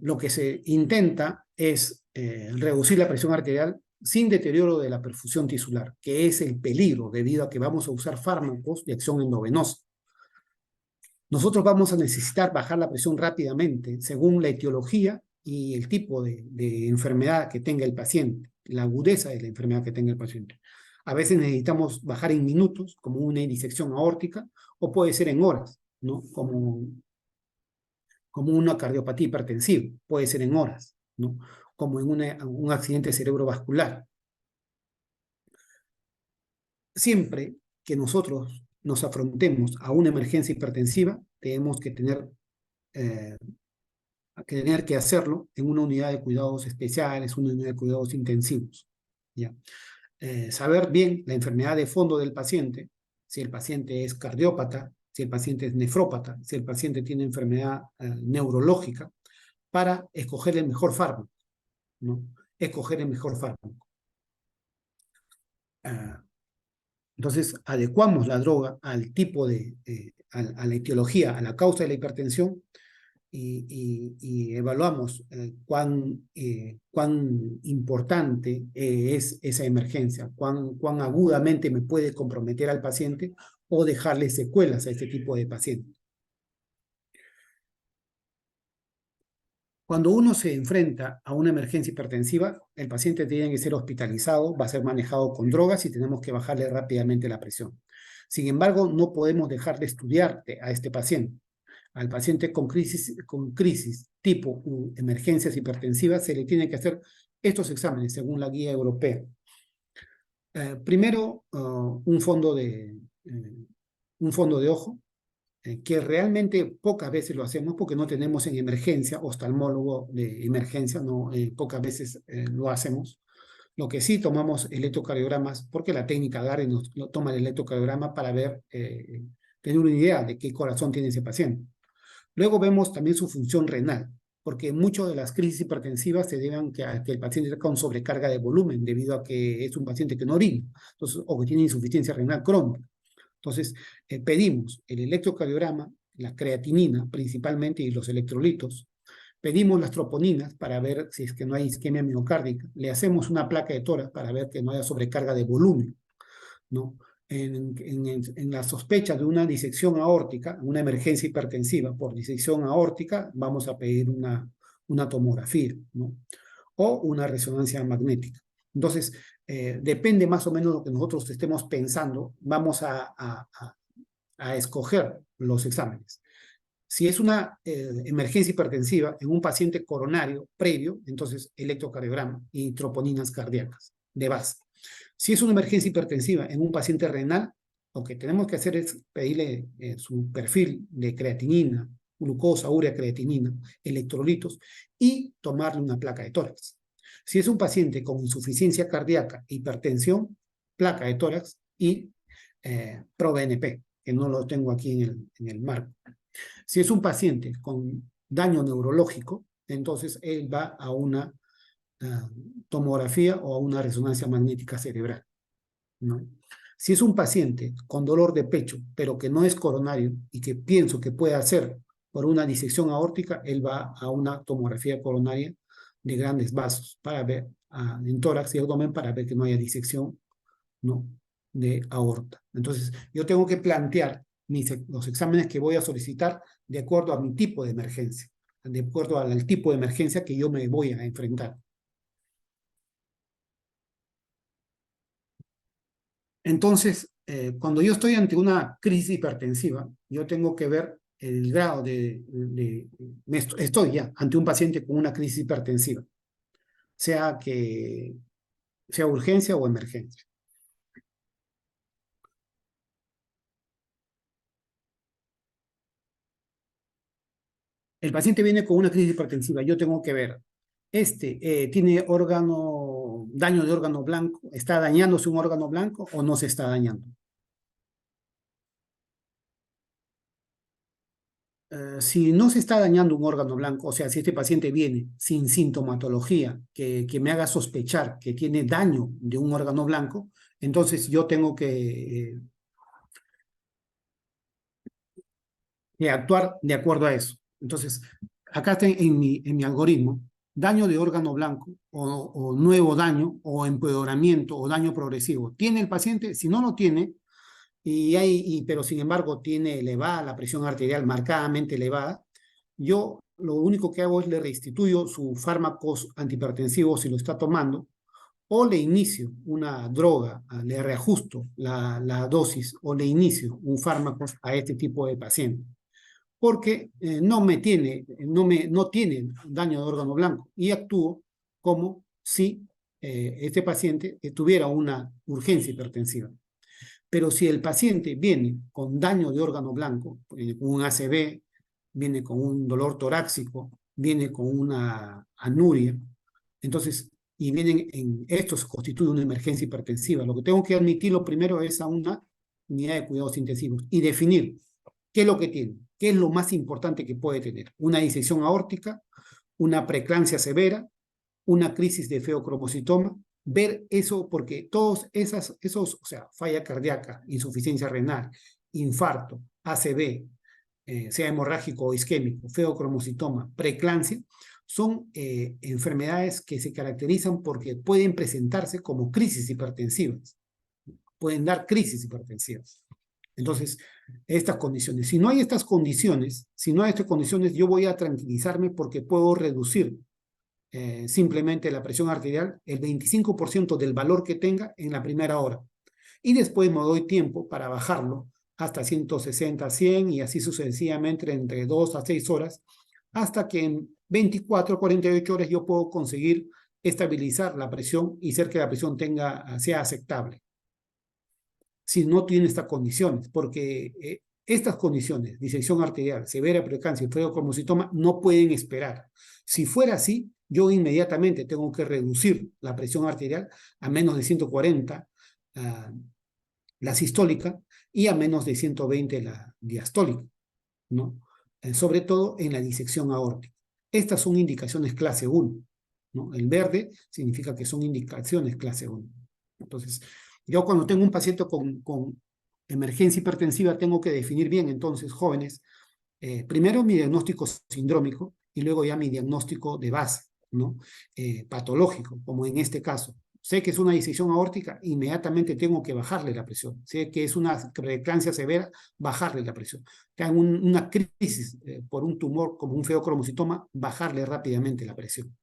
lo que se intenta es reducir la presión arterial sin deterioro de la perfusión tisular, que es el peligro debido a que vamos a usar fármacos de acción endovenosa. Nosotros vamos a necesitar bajar la presión rápidamente según la etiología y el tipo de enfermedad que tenga el paciente, la agudeza de la enfermedad que tenga el paciente. A veces necesitamos bajar en minutos, como una disección aórtica, o puede ser en horas, ¿no? Como una cardiopatía hipertensiva, puede ser en horas, ¿no? Como en un accidente cerebrovascular. Siempre que nosotros nos afrontemos a una emergencia hipertensiva, tenemos eh, que tener que hacerlo en una unidad de cuidados especiales, una unidad de cuidados intensivos, ¿ya? Saber bien la enfermedad de fondo del paciente, si el paciente es cardiópata, si el paciente es nefrópata, si el paciente tiene enfermedad neurológica, para escoger el mejor fármaco, ¿no? Escoger el mejor fármaco. Ah, entonces, adecuamos la droga al tipo a la etiología, a la causa de la hipertensión y evaluamos cuán importante es esa emergencia, cuán agudamente me puede comprometer al paciente o dejarle secuelas a este tipo de paciente. Cuando uno se enfrenta a una emergencia hipertensiva, el paciente tiene que ser hospitalizado, va a ser manejado con drogas y tenemos que bajarle rápidamente la presión. Sin embargo, no podemos dejar de estudiar a este paciente. Al paciente con crisis tipo emergencias hipertensivas se le tiene que hacer estos exámenes según la guía europea. Primero, un fondo de ojo, que realmente pocas veces lo hacemos porque no tenemos en emergencia, oftalmólogo de emergencia, no, pocas veces lo hacemos. Lo que sí tomamos electrocardiogramas, porque la técnica GARI nos toma el electrocardiograma para tener una idea de qué corazón tiene ese paciente. Luego vemos también su función renal, porque muchas de las crisis hipertensivas se deben a que el paciente está con sobrecarga de volumen, debido a que es un paciente que no orina, entonces, o que tiene insuficiencia renal crónica. Entonces, pedimos el electrocardiograma, la creatinina principalmente y los electrolitos. Pedimos las troponinas para ver si es que no hay isquemia miocárdica. Le hacemos una placa de tórax para ver que no haya sobrecarga de volumen, ¿no? En la sospecha de una disección aórtica, una emergencia hipertensiva por disección aórtica, vamos a pedir una tomografía, ¿no? O una resonancia magnética. Entonces, depende más o menos de lo que nosotros estemos pensando, vamos a escoger los exámenes. Si es una emergencia hipertensiva en un paciente coronario previo, entonces electrocardiograma y troponinas cardíacas de base. Si es una emergencia hipertensiva en un paciente renal, lo que tenemos que hacer es pedirle su perfil de creatinina, glucosa, urea, creatinina, electrolitos y tomarle una placa de tórax. Si es un paciente con insuficiencia cardíaca, hipertensión, placa de tórax y ProBNP, que no lo tengo aquí en el marco. Si es un paciente con daño neurológico, entonces él va a una tomografía o a una resonancia magnética cerebral, ¿no? Si es un paciente con dolor de pecho, pero que no es coronario y que pienso que puede hacer por una disección aórtica, él va a una tomografía coronaria de grandes vasos para ver en tórax y abdomen para ver que no haya disección, ¿no?, de aorta. Entonces, yo tengo que plantear los exámenes que voy a solicitar de acuerdo a mi tipo de emergencia, de acuerdo al tipo de emergencia que yo me voy a enfrentar. Entonces, cuando yo estoy ante una crisis hipertensiva, yo tengo que ver el grado estoy ya ante un paciente con una crisis hipertensiva, sea urgencia o emergencia. El paciente viene con una crisis hipertensiva, yo tengo que ver, ¿tiene daño de órgano blanco? ¿Está dañándose un órgano blanco o no se está dañando? Si no se está dañando un órgano blanco, o sea, si este paciente viene sin sintomatología que me haga sospechar que tiene daño de un órgano blanco, entonces yo tengo que actuar de acuerdo a eso. Entonces, acá está en mi algoritmo, daño de órgano blanco o nuevo daño o empeoramiento o daño progresivo. ¿Tiene el paciente? Si no lo tiene, pero sin embargo tiene elevada la presión arterial, marcadamente elevada, yo lo único que hago es le restituyo sus fármacos antihipertensivos si lo está tomando, o le inicio una droga, le reajusto la dosis o le inicio un fármaco a este tipo de paciente, porque no tiene daño de órgano blanco y actúo como si este paciente tuviera una urgencia hipertensiva. Pero si el paciente viene con daño de órgano blanco, un ACV, viene con un dolor torácico, viene con una anuria, entonces, y esto constituye una emergencia hipertensiva. Lo que tengo que admitirlo primero es a una unidad de cuidados intensivos y definir qué es lo que tiene, qué es lo más importante que puede tener. Una disección aórtica, una preeclampsia severa, una crisis de feocromocitoma, ver eso, porque todos esos, o sea, falla cardíaca, insuficiencia renal, infarto, ACV, sea hemorrágico o isquémico, feocromocitoma, preeclampsia, son enfermedades que se caracterizan porque pueden presentarse como crisis hipertensivas, pueden dar crisis hipertensivas. Entonces, estas condiciones. Si no hay estas condiciones, yo voy a tranquilizarme porque puedo reducir simplemente la presión arterial el 25% del valor que tenga en la primera hora. Y después me doy tiempo para bajarlo hasta 160, 100 y así sucesivamente entre 2 a 6 horas, hasta que en 24 a 48 horas yo puedo conseguir estabilizar la presión y hacer que la presión sea aceptable. Si no tiene estas condiciones, porque estas condiciones, disección arterial, severa preeclampsia y feocromocitoma, no pueden esperar. Si fuera así, yo inmediatamente tengo que reducir la presión arterial a menos de 140, la sistólica, y a menos de 120 la diastólica, ¿no? Sobre todo en la disección aórtica. Estas son indicaciones clase 1, ¿no? El verde significa que son indicaciones clase 1. Entonces, yo cuando tengo un paciente con emergencia hipertensiva tengo que definir bien, entonces, jóvenes, primero mi diagnóstico sindrómico y luego ya mi diagnóstico de base, ¿no? Patológico, como en este caso. Sé que es una disección aórtica, inmediatamente tengo que bajarle la presión. Sé que es una preeclampsia severa, bajarle la presión. Tengo una crisis por un tumor como un feocromocitoma, bajarle rápidamente la presión.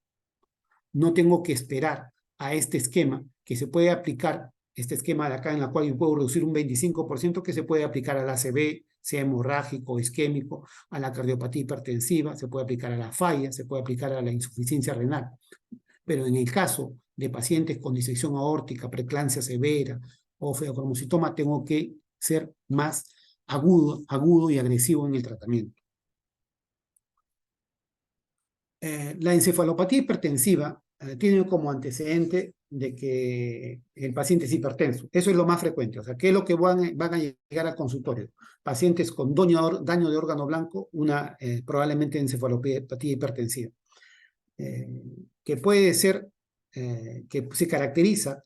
No tengo que esperar a este esquema que se puede aplicar, este esquema de acá en la cual yo puedo reducir un 25% que se puede aplicar al ACV, sea hemorrágico, isquémico, a la cardiopatía hipertensiva, se puede aplicar a la falla, se puede aplicar a la insuficiencia renal. Pero en el caso de pacientes con disección aórtica, preeclampsia severa o feocromocitoma, tengo que ser más agudo y agresivo en el tratamiento. La encefalopatía hipertensiva tiene como antecedente de que el paciente es hipertenso. Eso es lo más frecuente. O sea, ¿qué es lo que van a llegar al consultorio? Pacientes con daño de órgano blanco, probablemente encefalopatía hipertensiva. Que puede ser, que se caracteriza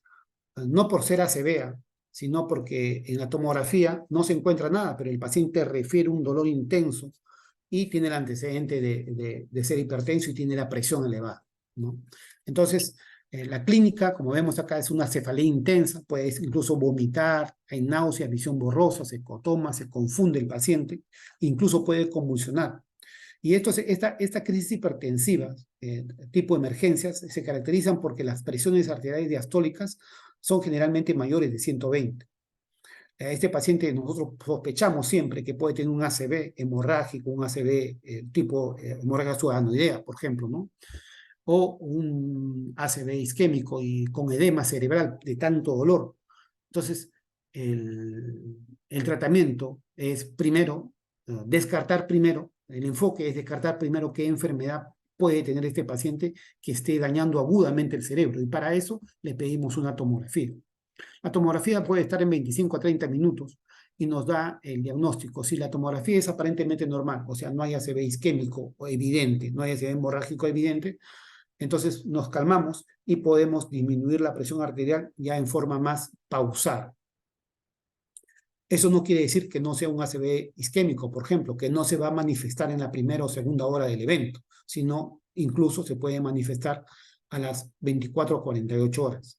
no por ser ACV, sino porque en la tomografía no se encuentra nada, pero el paciente refiere un dolor intenso y tiene el antecedente de ser hipertenso y tiene la presión elevada, ¿no? Entonces, la clínica, como vemos acá, es una cefalea intensa, puede incluso vomitar, hay náuseas, visión borrosa, se ecotoma, se confunde el paciente, incluso puede convulsionar. Y esta crisis hipertensiva, tipo emergencias, se caracterizan porque las presiones arteriales diastólicas son generalmente mayores de 120. Este paciente nosotros sospechamos siempre que puede tener un ACV hemorrágico, un ACV tipo hemorragia subanoidea, por ejemplo, ¿no? O un ACV isquémico y con edema cerebral de tanto dolor. Entonces, el tratamiento es primero, descartar primero, el enfoque es descartar primero qué enfermedad puede tener este paciente que esté dañando agudamente el cerebro, y para eso le pedimos una tomografía. La tomografía puede estar en 25 a 30 minutos y nos da el diagnóstico. Si la tomografía es aparentemente normal, o sea, no hay ACV isquémico o evidente, no hay ACV hemorrágico evidente, entonces nos calmamos y podemos disminuir la presión arterial ya en forma más pausada. Eso no quiere decir que no sea un ACV isquémico, por ejemplo, que no se va a manifestar en la primera o segunda hora del evento, sino incluso se puede manifestar a las 24 o 48 horas.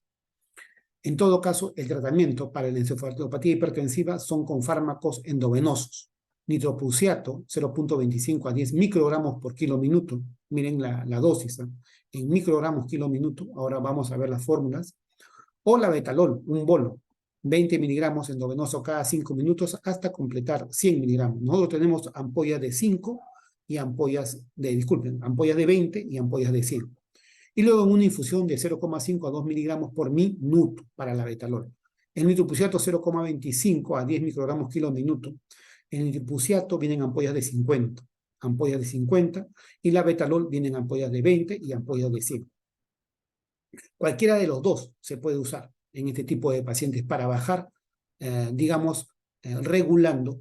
En todo caso, el tratamiento para la encefalopatía hipertensiva son con fármacos endovenosos. Nitroprusiato, 0.25 a 10 microgramos por kilo minuto. Miren la dosis, ¿eh? En microgramos kilo minuto. Ahora vamos a ver las fórmulas. O la betalol, un bolo, 20 miligramos endovenoso cada 5 minutos hasta completar 100 miligramos. Nosotros tenemos ampollas de 5 y ampollas de 20 y ampollas de 100. Y luego en una infusión de 0,5 a 2 miligramos por minuto para la betalol. El nitroprusiato 0,25 a 10 microgramos kilo minuto. El nitroprusiato vienen ampollas de 50, y la betalol vienen ampollas de 20 y ampollas de 100. Cualquiera de los dos se puede usar en este tipo de pacientes para bajar, digamos, regulando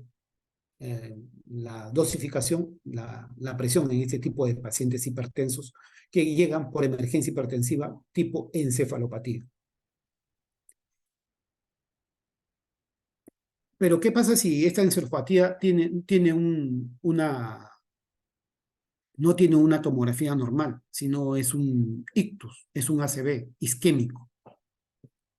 la dosificación, la presión en este tipo de pacientes hipertensos que llegan por emergencia hipertensiva tipo encefalopatía. Pero, ¿qué pasa si esta encefalopatía no tiene una tomografía normal, sino es un ictus, es un ACV isquémico?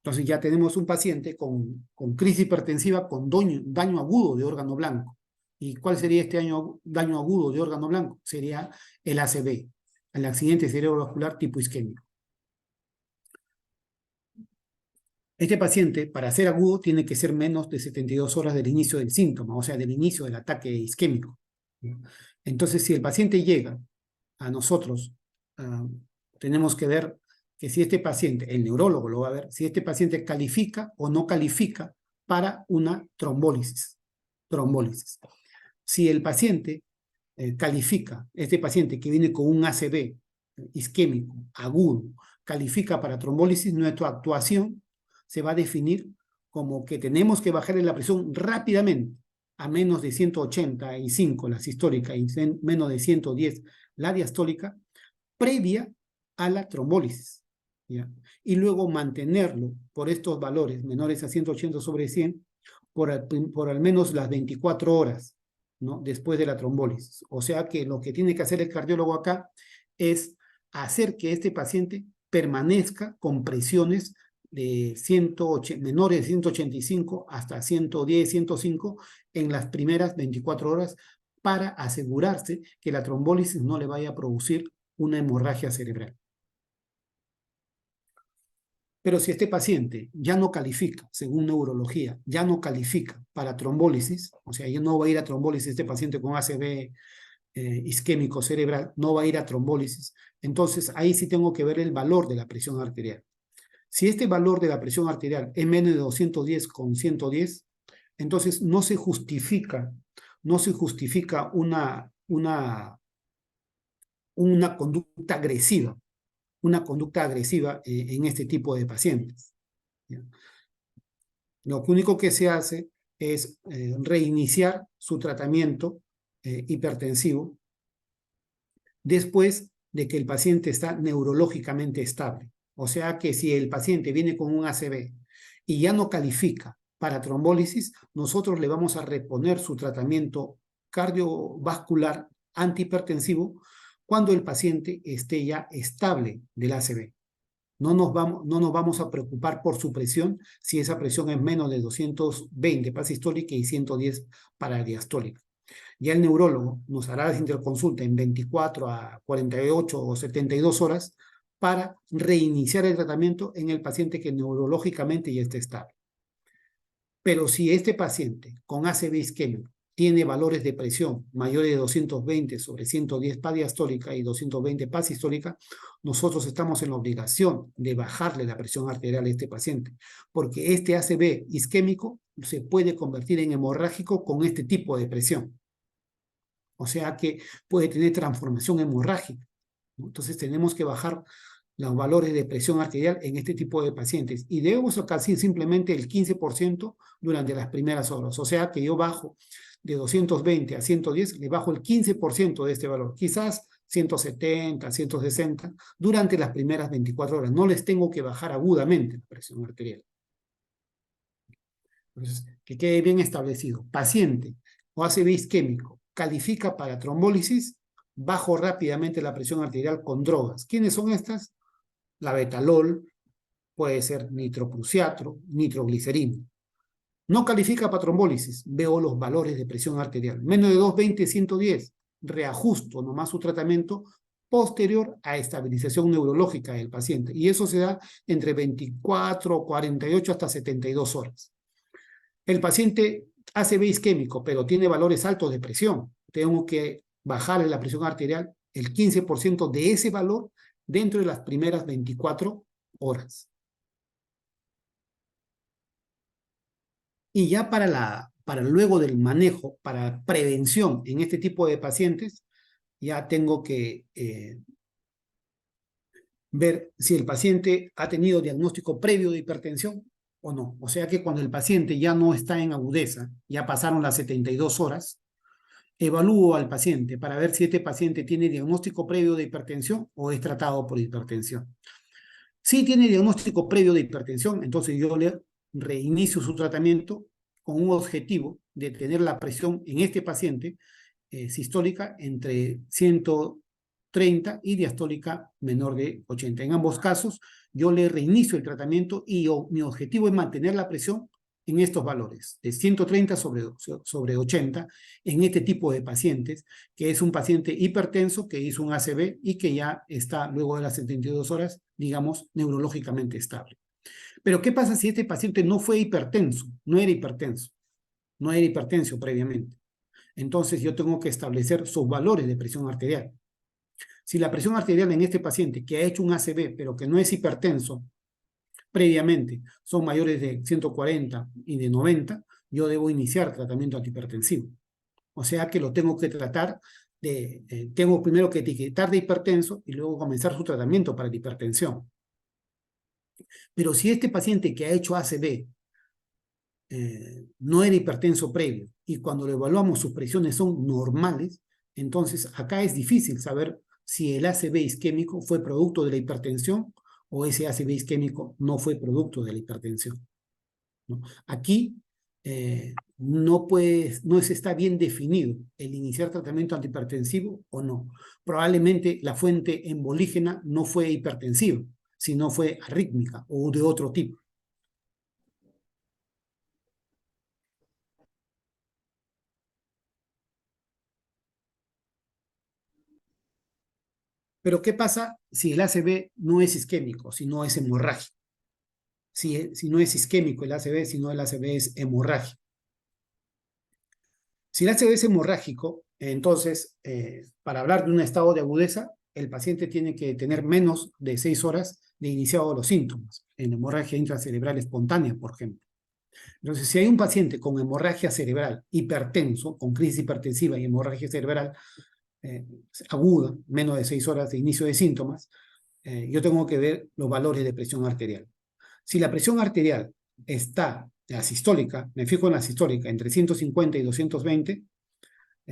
Entonces ya tenemos un paciente con crisis hipertensiva con daño agudo de órgano blanco. ¿Y cuál sería este daño agudo de órgano blanco? Sería el ACV, el accidente cerebrovascular tipo isquémico. Este paciente, para ser agudo, tiene que ser menos de 72 horas del inicio del síntoma, o sea, del inicio del ataque isquémico. Entonces, si el paciente llega a nosotros, tenemos que ver que si este paciente, el neurólogo lo va a ver, si este paciente califica o no califica para una trombólisis. Si el paciente califica, este paciente que viene con un ACV isquémico agudo, califica para trombólisis, nuestra actuación se va a definir como que tenemos que bajarle la presión rápidamente a menos de 185 la sistólica y menos de 110 la diastólica, previa a la trombólisis, ¿ya? Y luego mantenerlo por estos valores menores a 180/100 por al menos las 24 horas, ¿no?, después de la trombólisis. O sea que lo que tiene que hacer el cardiólogo acá es hacer que este paciente permanezca con presiones de menores de 185 hasta 110, 105 en las primeras 24 horas para asegurarse que la trombólisis no le vaya a producir una hemorragia cerebral. Pero si este paciente ya no califica, según neurología, ya no califica para trombólisis, o sea, ya no va a ir a trombólisis este paciente con ACV isquémico cerebral, no va a ir a trombólisis, entonces ahí sí tengo que ver el valor de la presión arterial. Si este valor de la presión arterial es menos de 210/110, entonces no se justifica una conducta agresiva, en este tipo de pacientes, ¿ya? Lo único que se hace es reiniciar su tratamiento hipertensivo después de que el paciente está neurológicamente estable. O sea que si el paciente viene con un ACV y ya no califica para trombólisis, nosotros le vamos a reponer su tratamiento cardiovascular antihipertensivo cuando el paciente esté ya estable del ACV. No nos vamos a preocupar por su presión si esa presión es menos de 220 para sistólica y 110 para diastólica. Ya el neurólogo nos hará la interconsulta en 24 a 48 o 72 horas para reiniciar el tratamiento en el paciente que neurológicamente ya esté estable. Pero si este paciente con ACV isquémico tiene valores de presión mayores de 220/110 para diastólica y 220 para sistólica, nosotros estamos en la obligación de bajarle la presión arterial a este paciente, porque este ACV isquémico se puede convertir en hemorrágico con este tipo de presión. O sea que puede tener transformación hemorrágica, ¿no? Entonces tenemos que bajar los valores de presión arterial en este tipo de pacientes. Y debemos casi simplemente el 15% durante las primeras horas. O sea que yo bajo de 220 a 110, le bajo el 15% de este valor. Quizás 170, 160 durante las primeras 24 horas. No les tengo que bajar agudamente la presión arterial. Entonces, que quede bien establecido. Paciente o ACV isquémico califica para trombólisis, bajo rápidamente la presión arterial con drogas. ¿Quiénes son estas? La betalol, puede ser nitroprusiato, nitroglicerina. No califica para trombólisis, veo los valores de presión arterial. Menos de 220/110, reajusto nomás su tratamiento posterior a estabilización neurológica del paciente. Y eso se da entre 24, 48 hasta 72 horas. El paciente ACV isquémico, pero tiene valores altos de presión. Tengo que bajarle la presión arterial el 15% de ese valor dentro de las primeras 24 horas. Y ya para luego del manejo, para prevención en este tipo de pacientes, ya tengo que ver si el paciente ha tenido diagnóstico previo de hipertensión o no. O sea que cuando el paciente ya no está en agudeza, ya pasaron las 72 horas, evalúo al paciente para ver si este paciente tiene diagnóstico previo de hipertensión o es tratado por hipertensión. Si tiene diagnóstico previo de hipertensión, entonces yo le reinicio su tratamiento con un objetivo de tener la presión en este paciente sistólica entre 130 y diastólica menor de 80. En ambos casos, yo le reinicio el tratamiento y mi objetivo es mantener la presión en estos valores, de 130 sobre 80, en este tipo de pacientes, que es un paciente hipertenso que hizo un ACV y que ya está, luego de las 72 horas, digamos, neurológicamente estable. Pero, ¿qué pasa si este paciente no fue hipertenso? No era hipertenso previamente. Entonces, yo tengo que establecer sus valores de presión arterial. Si la presión arterial en este paciente que ha hecho un ACV, pero que no es hipertenso, previamente son mayores de 140 y de 90, yo debo iniciar tratamiento antihipertensivo. O sea que lo tengo que tratar tengo primero que etiquetar de hipertenso y luego comenzar su tratamiento para la hipertensión. Pero si este paciente que ha hecho ACV no era hipertenso previo y cuando lo evaluamos sus presiones son normales, entonces acá es difícil saber si el ACV isquémico fue producto de la hipertensión o ese ACV isquémico no fue producto de la hipertensión, ¿no? Aquí no se está bien definido el iniciar tratamiento antihipertensivo o no. Probablemente la fuente embolígena no fue hipertensiva, sino fue arrítmica o de otro tipo. Pero ¿qué pasa si el ACV no es isquémico, si no es hemorrágico? Si no es isquémico el ACV, si no el ACV es hemorrágico. Si el ACV es hemorrágico, entonces, para hablar de un estado de agudeza, el paciente tiene que tener menos de 6 horas de iniciado los síntomas, en hemorragia intracerebral espontánea, por ejemplo. Entonces, si hay un paciente con hemorragia cerebral hipertenso, con crisis hipertensiva y hemorragia cerebral aguda, menos de 6 horas de inicio de síntomas, yo tengo que ver los valores de presión arterial. Si la presión arterial está, la sistólica, me fijo en la sistólica, entre 150 y 220,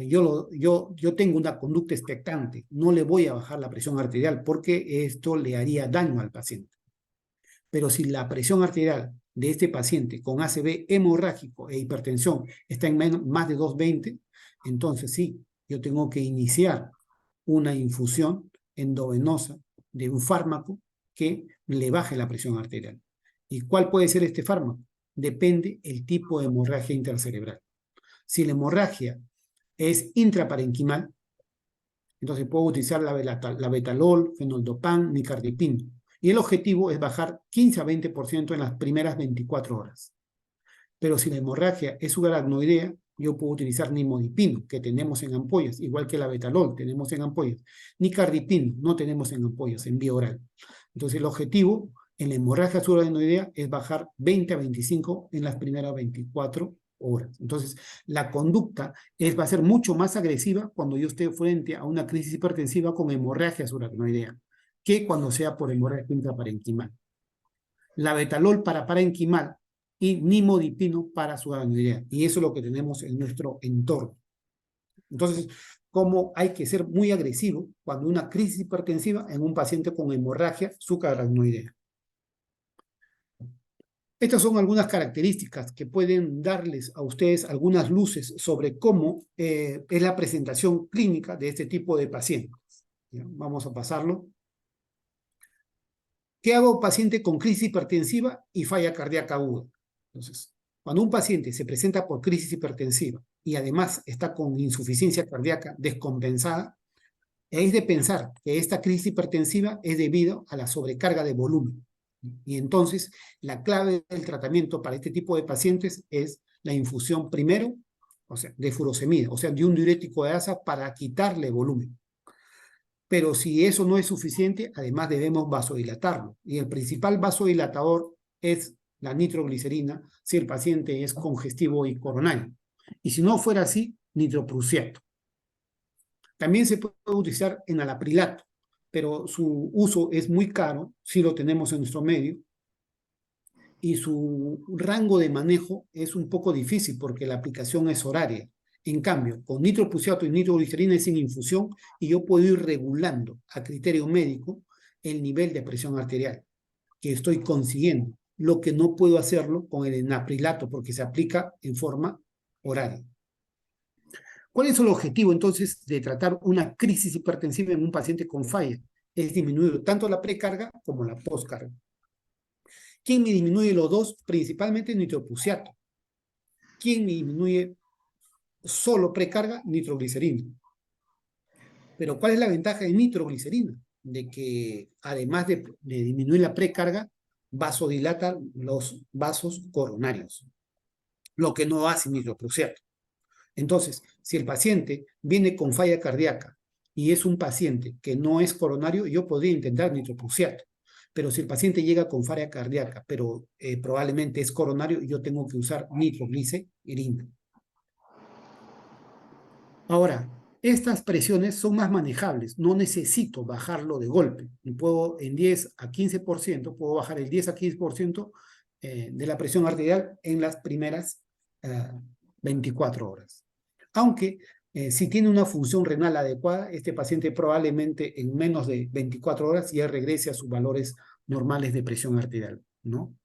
yo tengo una conducta expectante, no le voy a bajar la presión arterial porque esto le haría daño al paciente. Pero si la presión arterial de este paciente con ACV hemorrágico e hipertensión está en más de 220, entonces sí, yo tengo que iniciar una infusión endovenosa de un fármaco que le baje la presión arterial. ¿Y cuál puede ser este fármaco? Depende el tipo de hemorragia intercerebral. Si la hemorragia es intraparenquimal, entonces puedo utilizar la betalol, fenoldopam, nicardipino. Y el objetivo es bajar 15 a 20% en las primeras 24 horas. Pero si la hemorragia es subaracnoidea, yo puedo utilizar nimodipino, que tenemos en ampollas, igual que la betalol, tenemos en ampollas. Nicardipino, no tenemos en ampollas, en vía oral. Entonces el objetivo en la hemorragia subaracnoidea es bajar 20 a 25 en las primeras 24 horas. Entonces, la conducta va a ser mucho más agresiva cuando yo esté frente a una crisis hipertensiva con hemorragia subaracnoidea que cuando sea por hemorragia intraparenquimal. La betalol para parenquimal y nimodipino para subaracnoidea. Y eso es lo que tenemos en nuestro entorno. Entonces, ¿cómo hay que ser muy agresivo cuando una crisis hipertensiva en un paciente con hemorragia subaracnoidea? Estas son algunas características que pueden darles a ustedes algunas luces sobre cómo es la presentación clínica de este tipo de pacientes. ¿Ya? Vamos a pasarlo. ¿Qué hago paciente con crisis hipertensiva y falla cardíaca aguda? Entonces, cuando un paciente se presenta por crisis hipertensiva y además está con insuficiencia cardíaca descompensada, Es de pensar que esta crisis hipertensiva es debido a la sobrecarga de volumen. Y entonces, la clave del tratamiento para este tipo de pacientes es la infusión primero, o sea, de furosemida, o sea, de un diurético de asa para quitarle volumen. Pero si eso no es suficiente, además debemos vasodilatarlo. Y el principal vasodilatador es la nitroglicerina si el paciente es congestivo y coronario. Y si no fuera así, nitroprusiato. También se puede utilizar enalaprilato, pero su uso es muy caro si lo tenemos en nuestro medio y su rango de manejo es un poco difícil porque la aplicación es horaria. En cambio, con nitroprusiato y nitroglicerina es sin infusión y yo puedo ir regulando a criterio médico el nivel de presión arterial que estoy consiguiendo, lo que no puedo hacerlo con el enaprilato porque se aplica en forma horaria. ¿Cuál es el objetivo entonces de tratar una crisis hipertensiva en un paciente con falla? Es disminuir tanto la precarga como la postcarga. ¿Quién me disminuye los dos? Principalmente nitroprusiato. ¿Quién me disminuye solo precarga? Nitroglicerina. Pero ¿cuál es la ventaja de nitroglicerina? De que además de disminuir la precarga, vasodilata los vasos coronarios, lo que no hace nitroprusiato. Entonces, si el paciente viene con falla cardíaca y es un paciente que no es coronario, yo podría intentar nitroprusiato. Pero si el paciente llega con falla cardíaca, pero probablemente es coronario, yo tengo que usar nitroglicerina. Ahora, estas presiones son más manejables, no necesito bajarlo de golpe. Y puedo en 10 a 15%, puedo bajar el 10 a 15% de la presión arterial en las primeras 24 horas. Aunque si tiene una función renal adecuada, este paciente probablemente en menos de 24 horas ya regrese a sus valores normales de presión arterial, ¿no?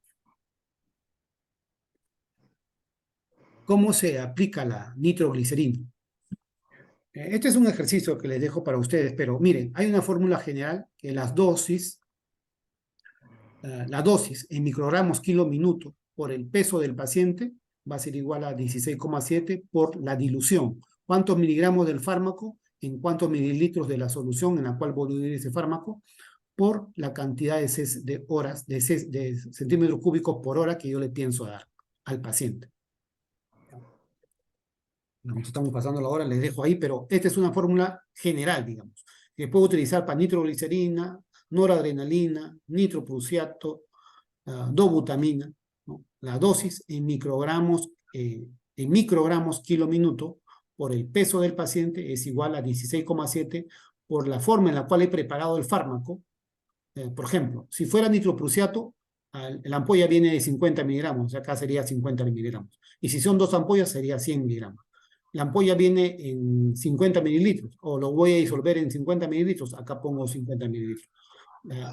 ¿Cómo se aplica la nitroglicerina? Este es un ejercicio que les dejo para ustedes, pero miren, hay una fórmula general que la dosis en microgramos kilo minuto por el peso del paciente va a ser igual a 16,7 por la dilución. ¿Cuántos miligramos del fármaco en cuántos mililitros de la solución en la cual voy a diluir ese fármaco? Por la cantidad de horas, de centímetros cúbicos por hora que yo le pienso dar al paciente. Nos estamos pasando la hora, les dejo ahí, pero esta es una fórmula general, digamos, que puedo utilizar para nitroglicerina, noradrenalina, nitroprusiato, dobutamina, ¿no? La dosis en microgramos kilo minuto por el peso del paciente es igual a 16,7 por la forma en la cual he preparado el fármaco. Por ejemplo, si fuera nitroprusiato, la ampolla viene de 50 miligramos, acá sería 50 miligramos. Y si son 2 ampollas, sería 100 miligramos. La ampolla viene en 50 mililitros, o lo voy a disolver en 50 mililitros, acá pongo 50 mililitros.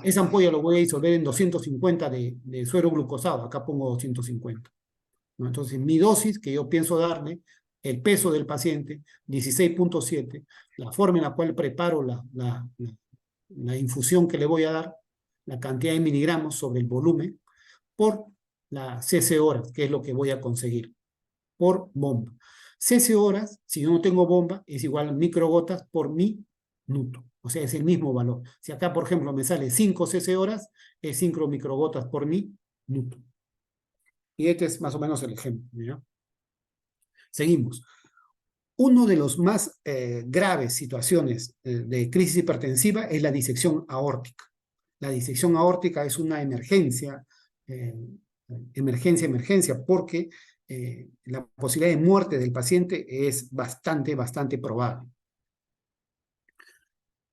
Esa ampolla lo voy a disolver en 250 de suero glucosado, acá pongo 250. ¿No? Entonces, mi dosis que yo pienso darle, el peso del paciente, 16,7, la forma en la cual preparo la infusión que le voy a dar, la cantidad de miligramos sobre el volumen, por la cc horas, que es lo que voy a conseguir, por bomba. Cc horas, si yo no tengo bomba, es igual a microgotas por minuto. O sea, es el mismo valor. Si acá, por ejemplo, me sale 5 cc horas, es 5 microgotas por minuto. Y este es más o menos el ejemplo, ¿ya? Seguimos. Uno de los más graves situaciones de crisis hipertensiva es la disección aórtica. La disección aórtica es una emergencia, porque la posibilidad de muerte del paciente es bastante probable.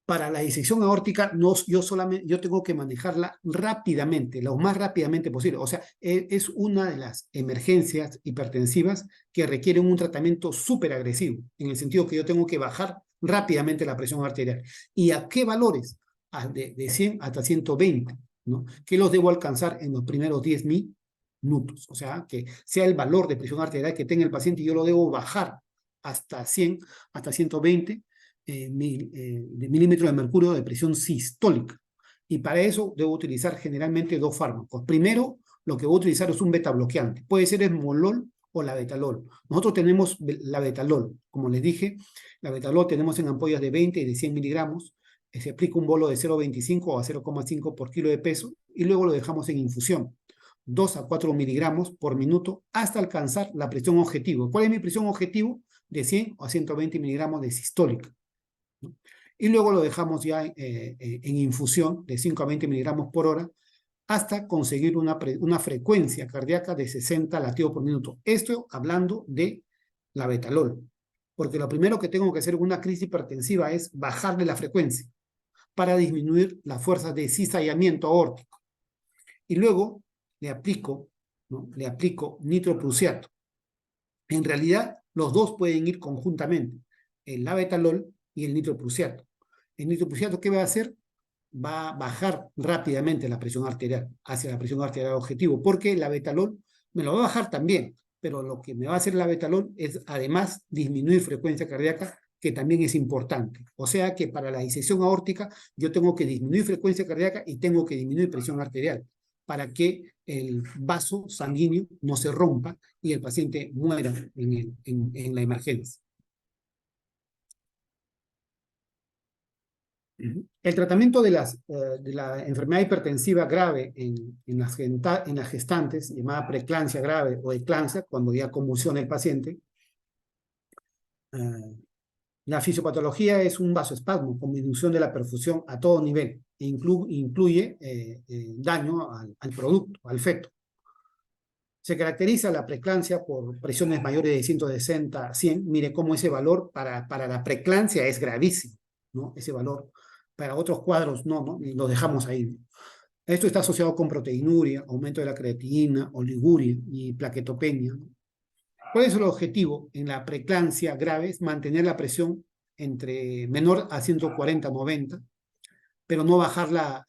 Para la disección aórtica, yo tengo que manejarla rápidamente, lo más rápidamente posible. O sea, es una de las emergencias hipertensivas que requieren un tratamiento súper agresivo, en el sentido que yo tengo que bajar rápidamente la presión arterial. ¿Y a qué valores? De 100 hasta 120, ¿no? Que los debo alcanzar en los primeros 10 minutos. O sea, que sea el valor de presión arterial que tenga el paciente, yo lo debo bajar hasta 100, hasta 120 de milímetros de mercurio de presión sistólica. Y para eso debo utilizar generalmente 2 fármacos. Primero, lo que voy a utilizar es un beta bloqueante. Puede ser esmolol o la betalol. Nosotros tenemos la betalol, como les dije, la betalol tenemos en ampollas de 20 y de 100 miligramos, se aplica un bolo de 0,25 a 0,5 por kilo de peso y luego lo dejamos en infusión, 2 a 4 miligramos por minuto hasta alcanzar la presión objetivo. ¿Cuál es mi presión objetivo? De 100 a 120 miligramos de sistólica, ¿no? Y luego lo dejamos ya en infusión de 5 a 20 miligramos por hora hasta conseguir una frecuencia cardíaca de 60 latidos por minuto. Esto hablando de la betalol, porque lo primero que tengo que hacer en una crisis hipertensiva es bajarle la frecuencia para disminuir la fuerza de cizallamiento aórtico. Y luego le aplico, ¿no? Le aplico nitroprusiato. En realidad, los dos pueden ir conjuntamente, el labetalol y el nitroprusiato. El nitroprusiato, ¿qué va a hacer? Va a bajar rápidamente la presión arterial hacia la presión arterial objetivo, porque la betalol me lo va a bajar también, pero lo que me va a hacer la betalol es además disminuir frecuencia cardíaca, que también es importante. O sea que para la disección aórtica yo tengo que disminuir frecuencia cardíaca y tengo que disminuir presión arterial para que el vaso sanguíneo no se rompa y el paciente muera en la emergencia. El tratamiento de la enfermedad hipertensiva grave en las gestantes, llamada preeclampsia grave o eclampsia, cuando ya convulsiona el paciente, la fisiopatología es un vasoespasmo con disminución de la perfusión a todo nivel e incluye daño al producto, al feto. Se caracteriza la preeclampsia por presiones mayores de 160 a 100. Mire cómo ese valor para la preeclampsia es gravísimo, ¿no? Ese valor. Para otros cuadros no, y lo dejamos ahí. Esto está asociado con proteinuria, aumento de la creatinina, oliguria y plaquetopenia. ¿Cuál es el objetivo en la preeclampsia grave? Es mantener la presión entre menor a 140-90, pero no bajarla,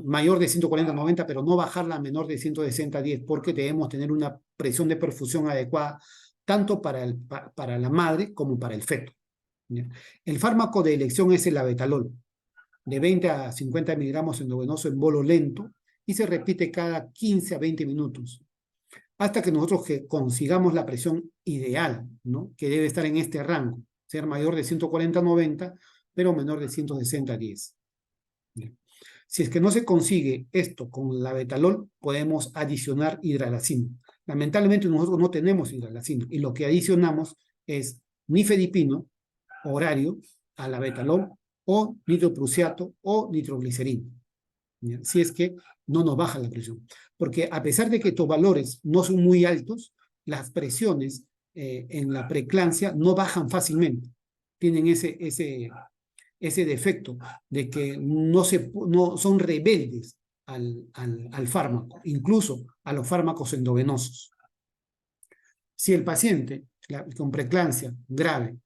mayor de 140-90, pero no bajarla a menor de 160-10, porque debemos tener una presión de perfusión adecuada, tanto para la madre como para el feto. ¿Ya? El fármaco de elección es el labetalol, de 20 a 50 miligramos endovenoso en bolo lento, y se repite cada 15 a 20 minutos, hasta que nosotros consigamos la presión ideal, ¿no? Que debe estar en este rango, ser mayor de 140-90, pero menor de 160-10. Si es que no se consigue esto con la betalol, podemos adicionar hidralazina. Lamentablemente nosotros no tenemos hidralazina, y lo que adicionamos es nifedipino horario a la betalol, o nitroprusiato o nitroglicerina, ¿ya? Si es que no nos baja la presión. Porque a pesar de que estos valores no son muy altos, las presiones en la preeclampsia no bajan fácilmente. Tienen ese defecto de que no son rebeldes al fármaco, incluso a los fármacos endovenosos. Si el paciente con preeclampsia grave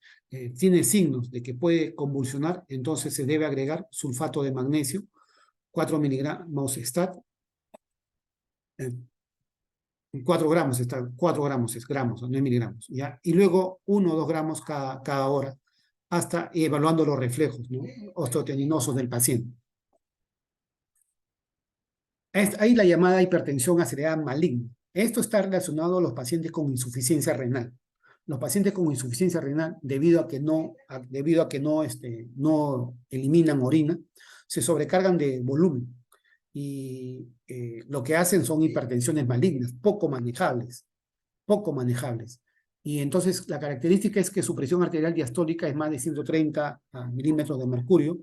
tiene signos de que puede convulsionar, entonces se debe agregar sulfato de magnesio, 4 miligramos STAT, 4 gramos STAT, 4 gramos es gramos, no es miligramos, ¿ya? Y luego 1 o 2 gramos cada hora, hasta evaluando los reflejos, ¿no? Osteoteninosos del paciente. Hay la llamada hipertensión acelerada maligna. Esto está relacionado a los pacientes con insuficiencia renal. Los pacientes con insuficiencia renal, debido a que no eliminan orina, se sobrecargan de volumen y lo que hacen son hipertensiones malignas, poco manejables. Y entonces la característica es que su presión arterial diastólica es más de 130 milímetros de mercurio,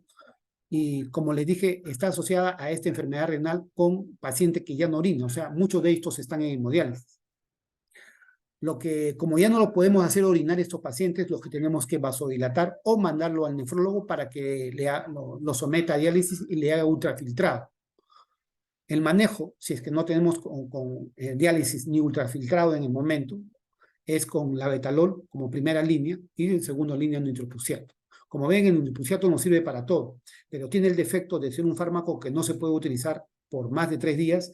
y como les dije, está asociada a esta enfermedad renal con pacientes que ya no orinan, o sea, muchos de estos están en hemodiálisis. Como ya no lo podemos hacer orinar estos pacientes, lo que tenemos que vasodilatar o mandarlo al nefrólogo para que lo someta a diálisis y le haga ultrafiltrado. El manejo, si es que no tenemos con diálisis ni ultrafiltrado en el momento, es con la betalol como primera línea y en segunda línea nitroprusiato. Como ven, el nitroprusiato nos sirve para todo, pero tiene el defecto de ser un fármaco que no se puede utilizar por más de 3 días.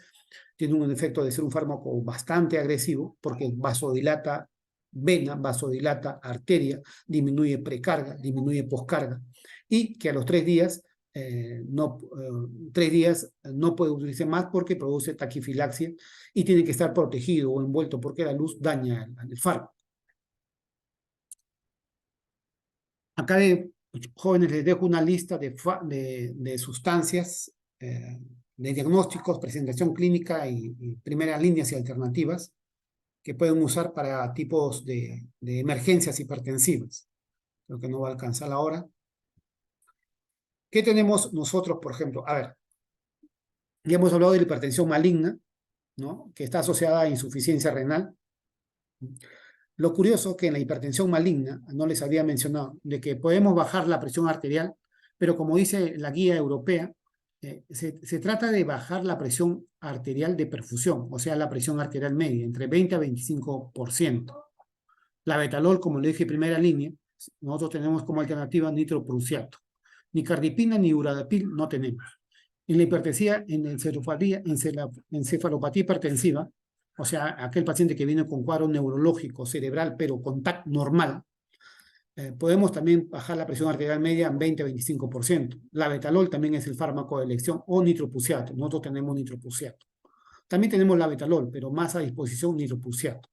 Tiene un efecto de ser un fármaco bastante agresivo porque vasodilata vena, vasodilata arteria, disminuye precarga, disminuye poscarga, y que a los 3 días no, 3 días no puede utilizarse más porque produce taquifilaxia y tiene que estar protegido o envuelto porque la luz daña el fármaco. Acá, jóvenes, les dejo una lista de sustancias, de diagnósticos, presentación clínica y primeras líneas y alternativas que pueden usar para tipos de emergencias hipertensivas. Creo que no va a alcanzar la hora. ¿Qué tenemos nosotros, por ejemplo? A ver, ya hemos hablado de la hipertensión maligna, ¿no? Que está asociada a insuficiencia renal. Lo curioso es que en la hipertensión maligna, no les había mencionado, de que podemos bajar la presión arterial, pero como dice la guía europea, se trata de bajar la presión arterial de perfusión, o sea, la presión arterial media, entre 20 a 25%. La betalol, como le dije en primera línea, nosotros tenemos como alternativa nitroprusiato. Ni cardipina ni uradapil no tenemos. En la hipertensión, en encefalopatía hipertensiva, o sea, aquel paciente que viene con cuadro neurológico cerebral, pero con TAC normal, podemos también bajar la presión arterial media en 20-25%. La betalol también es el fármaco de elección, o nitroprusiato. Nosotros tenemos nitroprusiato. También tenemos la betalol, pero más a disposición nitroprusiato.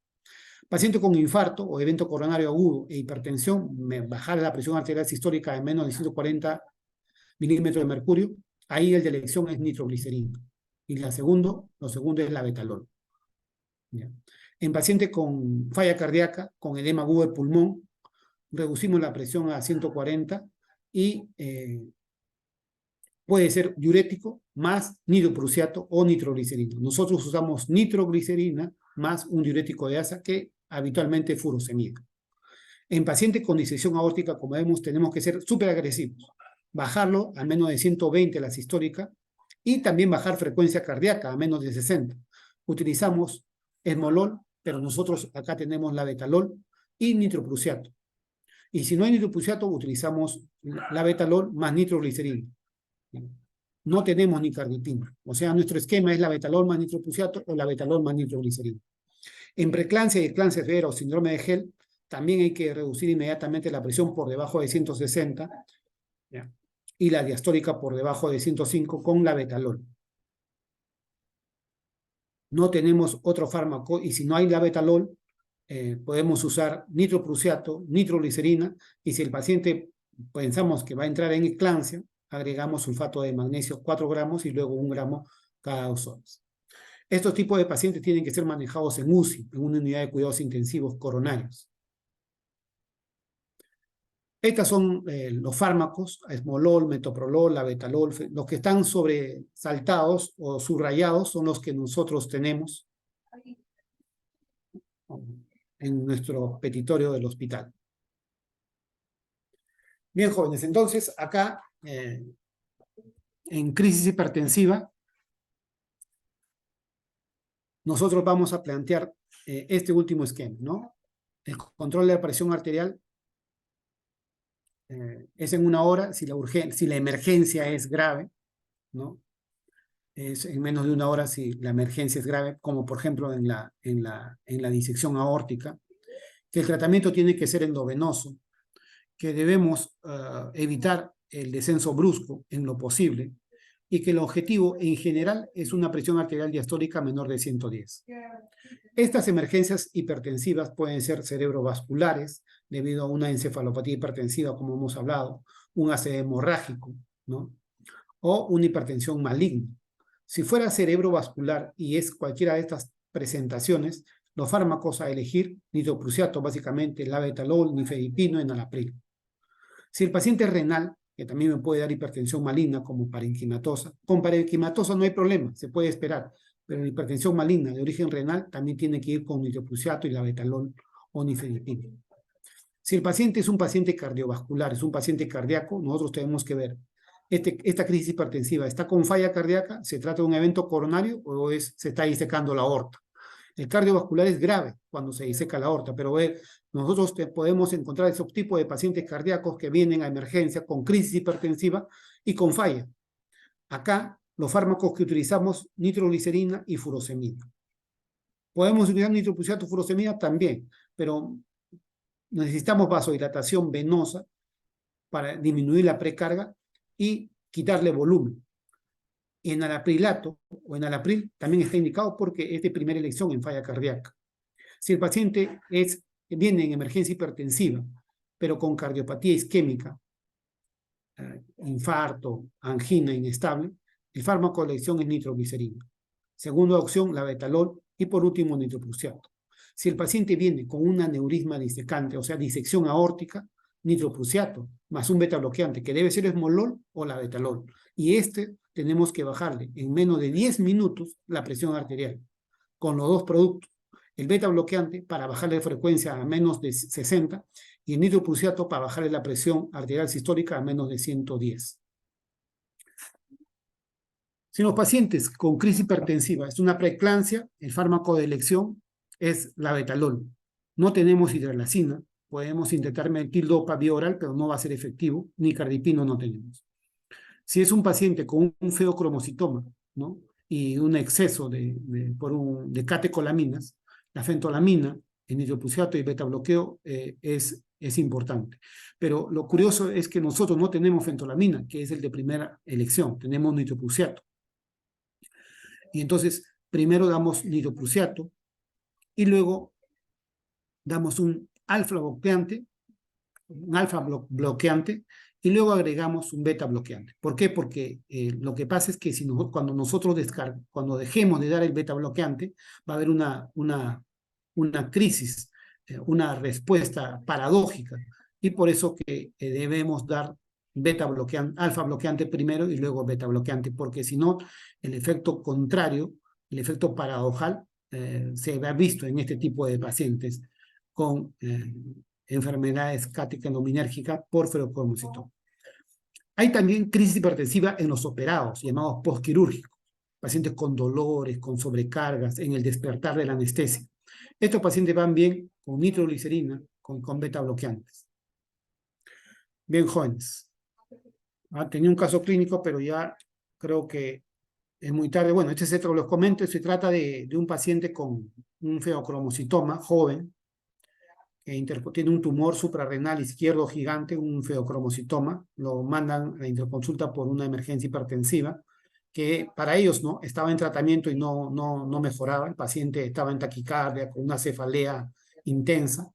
Paciente con infarto o evento coronario agudo e hipertensión, bajar la presión arterial sistólica de menos de 140 milímetros de mercurio, ahí el de elección es nitroglicerina. Y lo segundo es la betalol. ¿Ya? En paciente con falla cardíaca, con edema agudo del pulmón, reducimos la presión a 140 y puede ser diurético más nitroprusiato o nitroglicerina. Nosotros usamos nitroglicerina más un diurético de asa que habitualmente furosemida. En pacientes con disección aórtica, como vemos, tenemos que ser súper agresivos. Bajarlo a menos de 120 la sistólica y también bajar frecuencia cardíaca a menos de 60. Utilizamos esmolol, pero nosotros acá tenemos la betalol y nitroprusiato. Y si no hay nitroprusiato, utilizamos la betalol más nitroglicerina. No tenemos ni cardipina. O sea, nuestro esquema es la betalol más nitroprusiato o la betalol más nitroglicerina. En preeclampsia y eclampsia severa o síndrome de Gel, también hay que reducir inmediatamente la presión por debajo de 160, ¿ya? Y la diastólica por debajo de 105 con la betalol. No tenemos otro fármaco y si no hay la betalol, podemos usar nitroprusiato, nitroglicerina, y si el paciente pensamos que va a entrar en eclampsia, agregamos sulfato de magnesio 4 gramos y luego 1 gramo cada 2 horas. Estos tipos de pacientes tienen que ser manejados en UCI, en una unidad de cuidados intensivos coronarios. Estos son los fármacos, esmolol, metoprolol, labetalol. Los que están sobresaltados o subrayados son los que nosotros tenemos en nuestro petitorio del hospital. Bien, jóvenes, entonces acá en crisis hipertensiva nosotros vamos a plantear este último esquema, ¿no? El control de la presión arterial es en 1 hora si la emergencia es grave, ¿no? Es en menos de 1 hora si la emergencia es grave, como por ejemplo en la disección aórtica, que el tratamiento tiene que ser endovenoso, que debemos evitar el descenso brusco en lo posible y que el objetivo en general es una presión arterial diastólica menor de 110. Estas emergencias hipertensivas pueden ser cerebrovasculares debido a una encefalopatía hipertensiva, como hemos hablado, un ACV hemorrágico, ¿no? O una hipertensión maligna. Si fuera cerebrovascular y es cualquiera de estas presentaciones, los fármacos a elegir, nitroprusiato básicamente, labetalol, nifedipino, enalapril. Si el paciente es renal, que también me puede dar hipertensión maligna como parenquimatosa, con parenquimatosa no hay problema, se puede esperar, pero en hipertensión maligna de origen renal también tiene que ir con nitroprusiato y labetalol o nifedipino. Si el paciente es un paciente cardiovascular, es un paciente cardíaco, nosotros tenemos que ver, esta crisis hipertensiva, ¿está con falla cardíaca? ¿Se trata de un evento coronario o se está disecando la aorta? El cardiovascular es grave cuando se diseca la aorta, pero nosotros podemos encontrar esos tipos de pacientes cardíacos que vienen a emergencia con crisis hipertensiva y con falla. Acá, los fármacos que utilizamos, nitroglicerina y furosemida. ¿Podemos utilizar nitroprusiato, furosemida? También, pero necesitamos vasodilatación venosa para disminuir la precarga y quitarle volumen. Enalaprilato o enalapril también está indicado porque es de primera elección en falla cardíaca. Si el paciente viene en emergencia hipertensiva, pero con cardiopatía isquémica, infarto, angina inestable, el fármaco de elección es nitroglicerina. Segunda opción, la betalol, y por último, nitroprusiato. Si el paciente viene con un aneurisma disecante, o sea, disección aórtica, nitroprusiato, más un beta bloqueante, que debe ser esmolol o la betalol. Y tenemos que bajarle en menos de 10 minutos la presión arterial, con los dos productos. El beta bloqueante para bajarle de frecuencia a menos de 60 y el nitroprusiato para bajarle la presión arterial sistólica a menos de 110. Si los pacientes con crisis hipertensiva es una preeclampsia, el fármaco de elección es la betalol. No tenemos hidralazina, podemos intentar metildopa vía oral, pero no va a ser efectivo, ni cardipino no tenemos. Si es un paciente con un feocromocitoma, ¿no?, y un exceso de catecolaminas, la fentolamina, el nitroprusiato y beta bloqueo es importante. Pero lo curioso es que nosotros no tenemos fentolamina, que es el de primera elección, tenemos nitroprusiato. Y entonces, primero damos nitroprusiato y luego damos un alfa bloqueante y luego agregamos un beta bloqueante. ¿Por qué? Porque lo que pasa es que cuando dejemos de dar el beta bloqueante, va a haber una crisis, una respuesta paradójica, y por eso que debemos dar alfa bloqueante primero y luego beta bloqueante, porque si no, el efecto contrario, el efecto paradojal, se ha visto en este tipo de pacientes con enfermedades cática-endominérgicas por feocromocitoma. Hay también crisis hipertensiva en los operados, llamados postquirúrgicos, pacientes con dolores, con sobrecargas, en el despertar de la anestesia. Estos pacientes van bien con nitroglicerina, con beta bloqueantes. Bien, jóvenes. Tenía un caso clínico, pero ya creo que es muy tarde. Bueno, los comento. Se trata de un paciente con un feocromocitoma joven, que tiene un tumor suprarrenal izquierdo gigante, un feocromocitoma. Lo mandan a interconsulta por una emergencia hipertensiva, que para ellos no estaba en tratamiento y no mejoraba. El paciente estaba en taquicardia, con una cefalea intensa.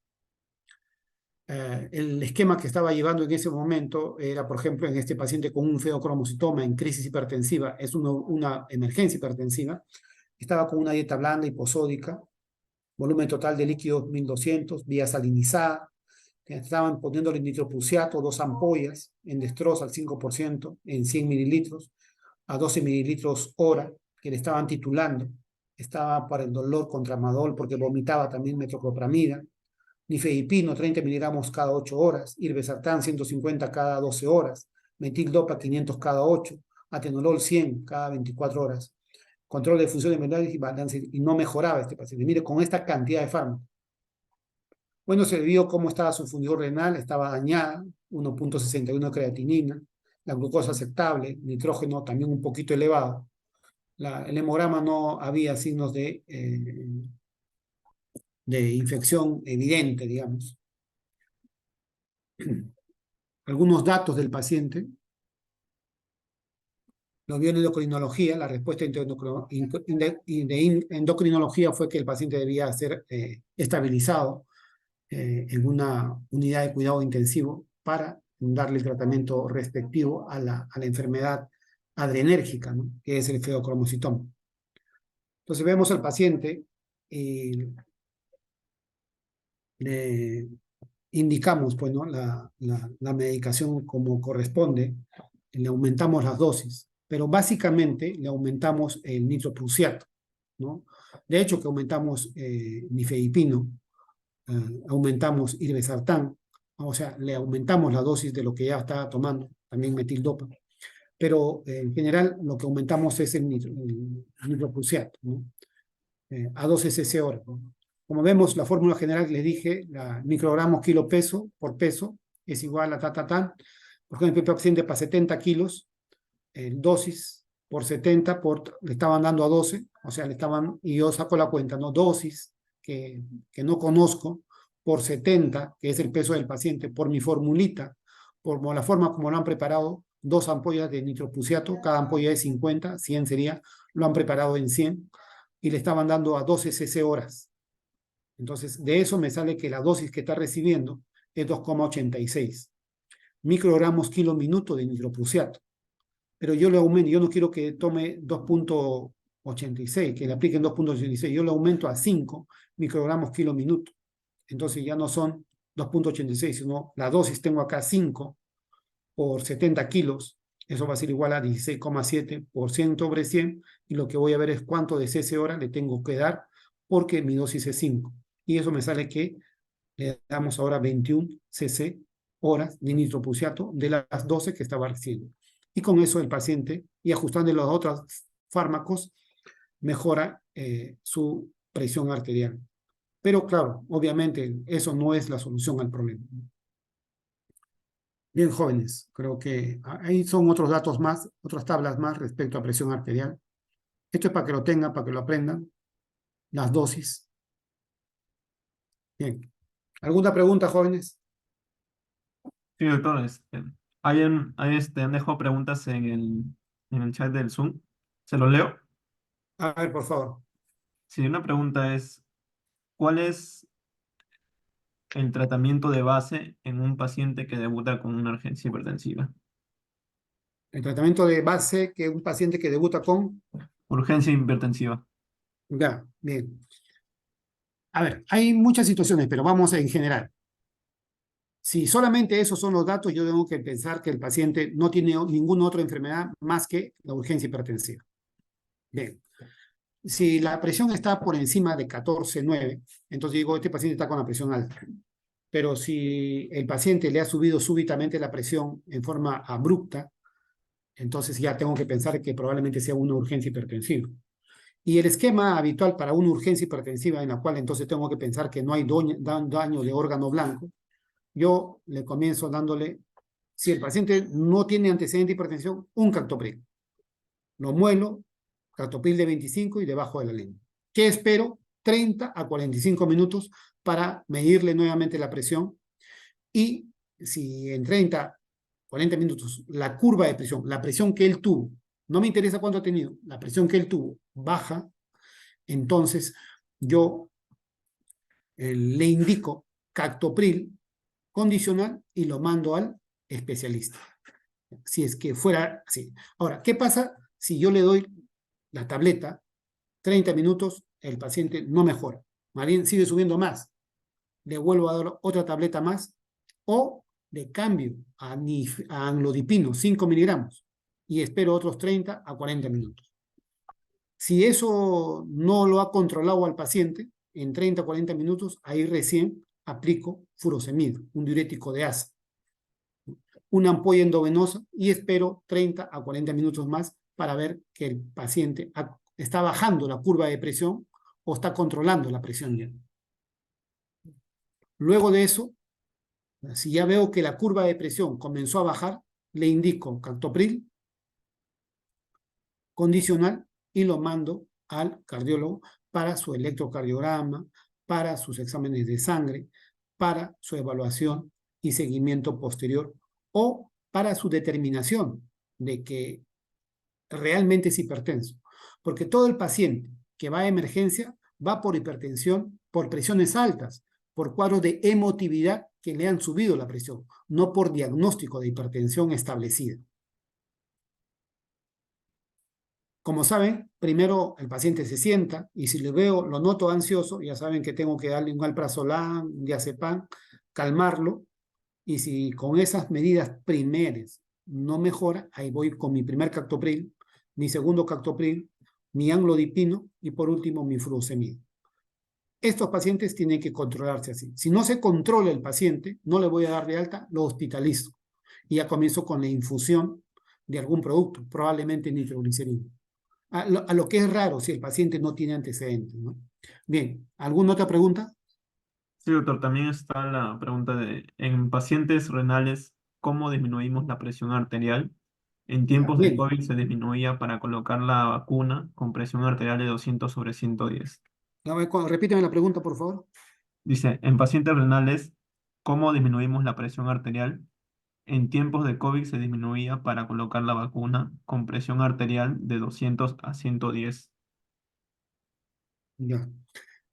El esquema que estaba llevando en ese momento era, por ejemplo, en este paciente con un feocromocitoma en crisis hipertensiva, es una emergencia hipertensiva, estaba con una dieta blanda, hiposódica, volumen total de líquidos 1200, vía salinizada, estaban poniéndole nitroprusiato, 2 ampollas, en destroza al 5%, en 100 mililitros, a 12 mililitros hora, que le estaban titulando. Estaba para el dolor con tramadol, porque vomitaba también metoclopramida, nifedipino 30 miligramos cada 8 horas, irbesartán 150 cada 12 horas, metildopa 500 cada 8, atenolol 100 cada 24 horas. Control de funciones renales y balance, y no mejoraba este paciente. Mire, con esta cantidad de fármacos. Bueno, se vio cómo estaba su función renal, estaba dañada, 1.61 creatinina, la glucosa aceptable, nitrógeno también un poquito elevado. El hemograma no había signos de infección evidente, digamos. Algunos datos del paciente. Lo vio en endocrinología, la respuesta de endocrinología fue que el paciente debía ser estabilizado en una unidad de cuidado intensivo para darle el tratamiento respectivo a la enfermedad adrenérgica, ¿no?, que es el feocromocitoma. Entonces vemos al paciente y le indicamos, pues, ¿no?, la medicación como corresponde, le aumentamos las dosis, pero básicamente le aumentamos el nitroprusiato, ¿no? De hecho, que aumentamos nifedipino, aumentamos irbesartán, o sea, le aumentamos la dosis de lo que ya estaba tomando, también metildopa, pero en general lo que aumentamos es el nitroprusiato, ¿no?, a 12 cc hora, ¿no? Como vemos, la fórmula general que les dije, microgramos kilo peso por peso, es igual a Por ejemplo, el paciente para 70 kilos, dosis por 70, le estaban dando a 12, o sea, y yo saco la cuenta, ¿no? Dosis que no conozco, por 70, que es el peso del paciente, por mi formulita, por la forma como lo han preparado, 2 ampollas de nitroprusiato, cada ampolla es 50, 100 sería, lo han preparado en 100 y le estaban dando a 12 cc horas. Entonces, de eso me sale que la dosis que está recibiendo es 2,86 microgramos kilo minuto de nitroprusiato. Pero yo le aumento, yo no quiero que tome 2,86, que le apliquen 2,86, yo le aumento a 5 microgramos kilo minuto. Entonces ya no son 2,86, sino la dosis tengo acá 5 por 70 kilos, eso va a ser igual a 16,7 por 100 sobre 100, y lo que voy a ver es cuánto de cc hora le tengo que dar, porque mi dosis es 5. Y eso me sale que le damos ahora 21 cc horas de nitroprusiato de las 12 que estaba recibiendo. Y con eso el paciente, y ajustando los otros fármacos, mejora su presión arterial. Pero claro, obviamente eso no es la solución al problema. Bien, jóvenes, creo que ahí son otros datos más, otras tablas más respecto a presión arterial. Esto es para que lo tengan, para que lo aprendan, las dosis. Bien. ¿Alguna pregunta, jóvenes?
Sí, doctor, han dejado preguntas en el chat del Zoom. ¿Se lo leo?
A ver, por favor.
Sí, una pregunta es, ¿cuál es el tratamiento de base en un paciente que debuta con una urgencia hipertensiva?
El tratamiento de base que un paciente que debuta con...
Urgencia hipertensiva.
Ya, bien. A ver, hay muchas situaciones, pero vamos en general. Si solamente esos son los datos, yo tengo que pensar que el paciente no tiene ninguna otra enfermedad más que la urgencia hipertensiva. Bien. Si la presión está por encima de 14,9, entonces digo, este paciente está con la presión alta. Pero si el paciente le ha subido súbitamente la presión en forma abrupta, entonces ya tengo que pensar que probablemente sea una urgencia hipertensiva. Y el esquema habitual para una urgencia hipertensiva, en la cual entonces tengo que pensar que no hay daño de órgano blanco, yo le comienzo dándole, si el paciente no tiene antecedente de hipertensión, un captopril. Lo muelo, captopril de 25 y debajo de la lengua. ¿Qué espero? 30 a 45 minutos para medirle nuevamente la presión. Y si en 30, 40 minutos la curva de presión, la presión que él tuvo, no me interesa cuánto ha tenido, la presión que él tuvo baja, entonces yo le indico captopril condicional y lo mando al especialista. Si es que fuera así. Ahora, ¿qué pasa si yo le doy la tableta 30 minutos, el paciente no mejora, más bien sigue subiendo más? Le vuelvo a dar otra tableta más o de cambio a anglodipino 5 miligramos y espero otros 30 a 40 minutos. Si eso no lo ha controlado al paciente, en 30 a 40 minutos, ahí recién aplico furosemide, un diurético de asa, una ampolla endovenosa y espero 30 a 40 minutos más para ver que el paciente está bajando la curva de presión o está controlando la presión ya. Luego de eso, si ya veo que la curva de presión comenzó a bajar, le indico captopril condicional y lo mando al cardiólogo para su electrocardiograma, para sus exámenes de sangre, para su evaluación y seguimiento posterior o para su determinación de que realmente es hipertenso. Porque todo el paciente que va a emergencia va por hipertensión, por presiones altas, por cuadros de emotividad que le han subido la presión, no por diagnóstico de hipertensión establecida. Como saben, primero el paciente se sienta y si le veo, lo noto ansioso, ya saben que tengo que darle un alprazolam, un diazepam, calmarlo, y si con esas medidas primeras no mejora, ahí voy con mi primer captopril, mi segundo captopril, mi amlodipino y por último mi furosemide. Estos pacientes tienen que controlarse así. Si no se controla el paciente, no le voy a dar de alta, lo hospitalizo. Y ya comienzo con la infusión de algún producto, probablemente nitroglicerina. A lo que es raro si el paciente no tiene antecedentes, ¿no? Bien, ¿alguna otra pregunta?
Sí, doctor, también está la pregunta en pacientes renales, ¿cómo disminuimos la presión arterial? En
Ya,
tiempos de
bien.
COVID se disminuía para colocar la vacuna con presión arterial de 200 sobre 110.
Repíteme la pregunta, por favor.
Dice, en pacientes renales, ¿cómo disminuimos la presión arterial? en tiempos de COVID se disminuía para colocar la vacuna con presión arterial de 200 a 110.
Ya.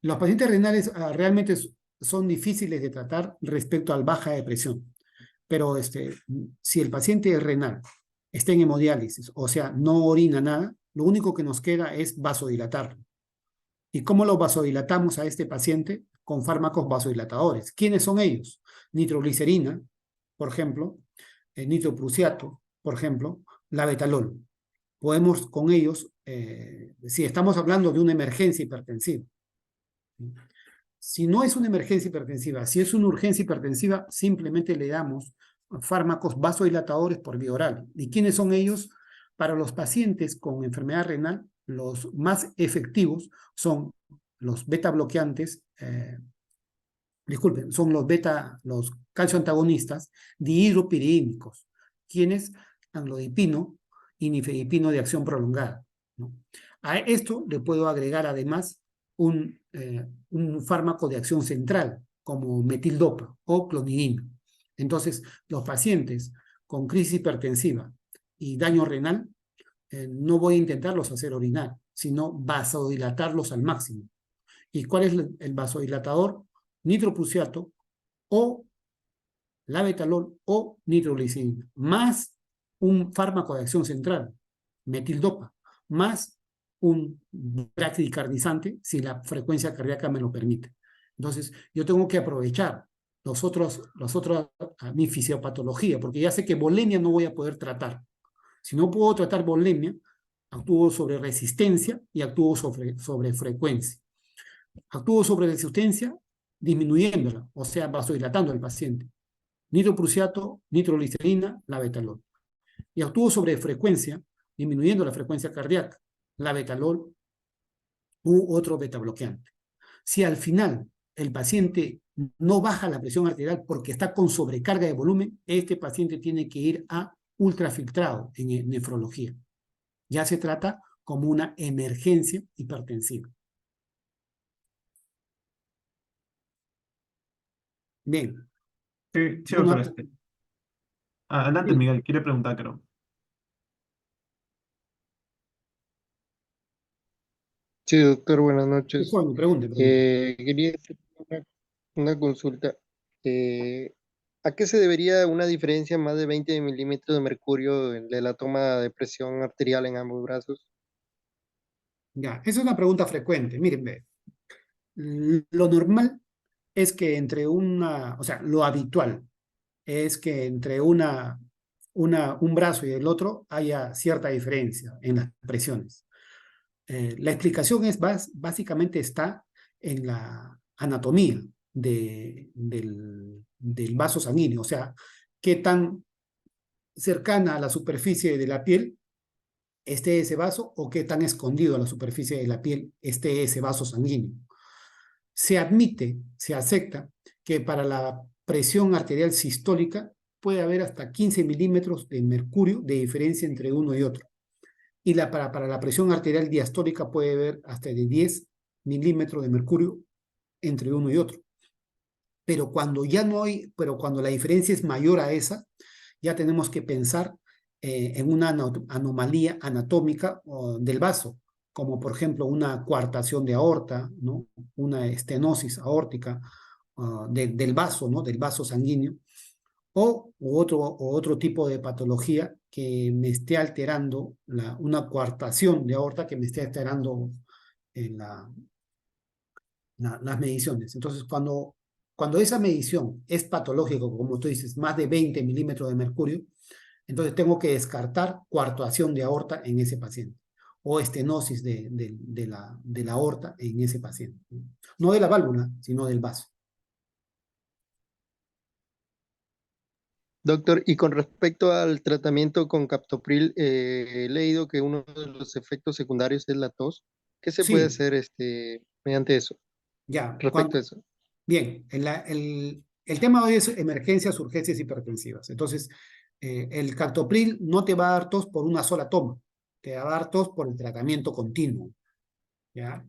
Los pacientes renales realmente son difíciles de tratar respecto al baja de presión, pero si el paciente renal está en hemodiálisis, o sea, no orina nada, lo único que nos queda es vasodilatarlo. ¿Y cómo lo vasodilatamos a este paciente? Con fármacos vasodilatadores. ¿Quiénes son ellos? Nitroglicerina, por ejemplo, nitroprusiato, por ejemplo, labetalol. Podemos con ellos, si estamos hablando de una emergencia hipertensiva. Si no es una emergencia hipertensiva, si es una urgencia hipertensiva, simplemente le damos fármacos vasodilatadores por vía oral. ¿Y quiénes son ellos? Para los pacientes con enfermedad renal, los más efectivos son los beta bloqueantes, disculpen, son los calcio antagonistas dihidropiridínicos, quienes amlodipino y nifedipino de acción prolongada, ¿no? A esto le puedo agregar además un fármaco de acción central, como metildopa o clonidina. Entonces, los pacientes con crisis hipertensiva y daño renal, no voy a intentarlos hacer orinar, sino vasodilatarlos al máximo. ¿Y cuál es el vasodilatador? Nitroprusiato o labetalol o nitroglicerina, más un fármaco de acción central, metildopa, más un bradicardizante si la frecuencia cardíaca me lo permite. Entonces, yo tengo que aprovechar mi fisiopatología, porque ya sé que bulimia no voy a poder tratar. Si no puedo tratar bulimia, actúo sobre resistencia y actúo sobre frecuencia. Actúo sobre resistencia disminuyéndola, o sea, vasodilatando al paciente. Nitroprusiato, nitroglicerina, labetalol. Y actúo sobre frecuencia, disminuyendo la frecuencia cardíaca, labetalol u otro beta bloqueante. Si al final el paciente no baja la presión arterial porque está con sobrecarga de volumen, este paciente tiene que ir a ultrafiltrado en nefrología. Ya se trata como una emergencia hipertensiva. Bien.
Sí, sí,
Una,
doctor. Adelante,
sí,
Miguel. Quiere preguntar, creo.
Sí, doctor, buenas noches.
pregunte.
Quería hacer una consulta. Eh, ¿A qué se debería una diferencia más de 20 milímetros de mercurio de la toma de presión arterial en ambos brazos?
Ya, esa es una pregunta frecuente. Miren, ve, lo normal es que o sea, lo habitual es que entre un brazo y el otro haya cierta diferencia en las presiones. La explicación básicamente está en la anatomía del vaso sanguíneo, o sea, qué tan cercana a la superficie de la piel esté ese vaso o qué tan escondido a la superficie de la piel esté ese vaso sanguíneo. Se acepta que para la presión arterial sistólica puede haber hasta 15 milímetros de mercurio de diferencia entre uno y otro. Y para la presión arterial diastólica puede haber hasta de 10 milímetros de mercurio entre uno y otro. Pero cuando la diferencia es mayor a esa, ya tenemos que pensar en una anomalía anatómica del vaso, como por ejemplo una coartación de aorta, ¿no? Una estenosis aórtica del vaso, ¿no? Del vaso sanguíneo, o otro tipo de patología que me esté alterando, una coartación de aorta que me esté alterando en las mediciones. Entonces, cuando esa medición es patológica, como tú dices, más de 20 milímetros de mercurio, entonces tengo que descartar coartación de aorta en ese paciente o estenosis de la aorta en ese paciente. No de la válvula, sino del vaso.
Doctor, y con respecto al tratamiento con captopril, he leído que uno de los efectos secundarios es la tos. ¿Qué se puede
Sí,
hacer mediante eso,
ya.
respecto a eso?
Bien, el tema hoy es emergencias, urgencias hipertensivas. Entonces, el captopril no te va a dar tos por una sola toma, te va a dar tos por el tratamiento continuo. ¿ya?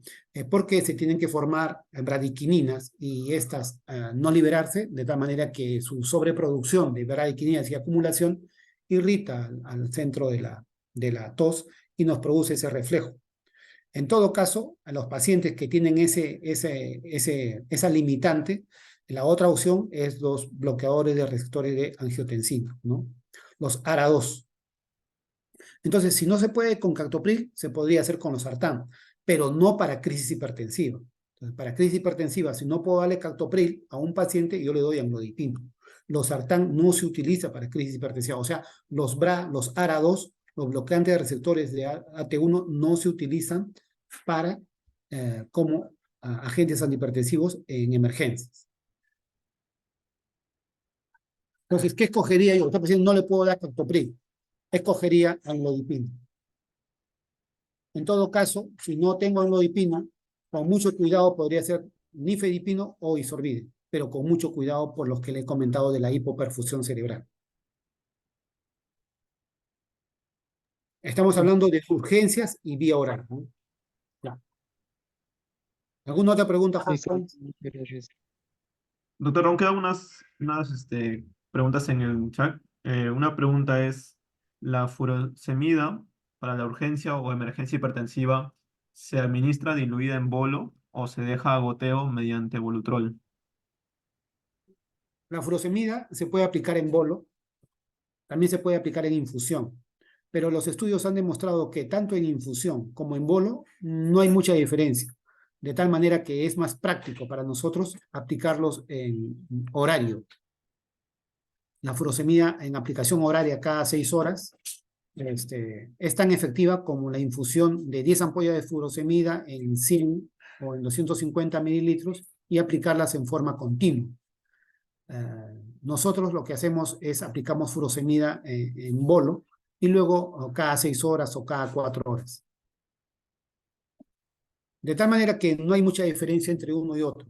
Porque se tienen que formar bradiquininas y estas no liberarse, de tal manera que su sobreproducción de bradiquininas y acumulación irrita al centro de la tos y nos produce ese reflejo. En todo caso, a los pacientes que tienen esa limitante, la otra opción es los bloqueadores de receptores de angiotensina, ¿no? Los ARA2. Entonces, si no se puede con captopril, se podría hacer con los sartán, pero no para crisis hipertensiva. Entonces, para crisis hipertensiva, si no puedo darle captopril a un paciente, yo le doy amlodipino. Los sartán no se utiliza para crisis hipertensiva, o sea, los BRA, los ARA2, los bloqueantes de receptores de AT1 no se utilizan para como agentes antihipertensivos en emergencias. Entonces, ¿qué escogería yo? Esta paciente no le puedo dar captopril, escogería amlodipino. En todo caso, si no tengo amlodipina, con mucho cuidado podría ser nifedipino o isorbide, pero con mucho cuidado por los que le he comentado de la hipoperfusión cerebral. Estamos hablando de urgencias y vía oral, ¿no? Ya. ¿Alguna otra pregunta, Juan?
Listo, gracias.
Doctor, aún quedan unas preguntas en el chat. Una pregunta es, ¿la furosemida para la urgencia o emergencia hipertensiva se administra diluida en bolo o se deja a goteo mediante Volutrol?
La furosemida se puede aplicar en bolo, también se puede aplicar en infusión, pero los estudios han demostrado que tanto en infusión como en bolo no hay mucha diferencia, de tal manera que es más práctico para nosotros aplicarlos en horario. La furosemida en aplicación horaria cada 6 horas es tan efectiva como la infusión de 10 ampollas de furosemida en 100 o en 250 mililitros y aplicarlas en forma continua. Nosotros lo que hacemos es aplicamos furosemida en bolo y luego cada 6 horas o cada 4 horas. De tal manera que no hay mucha diferencia entre uno y otro.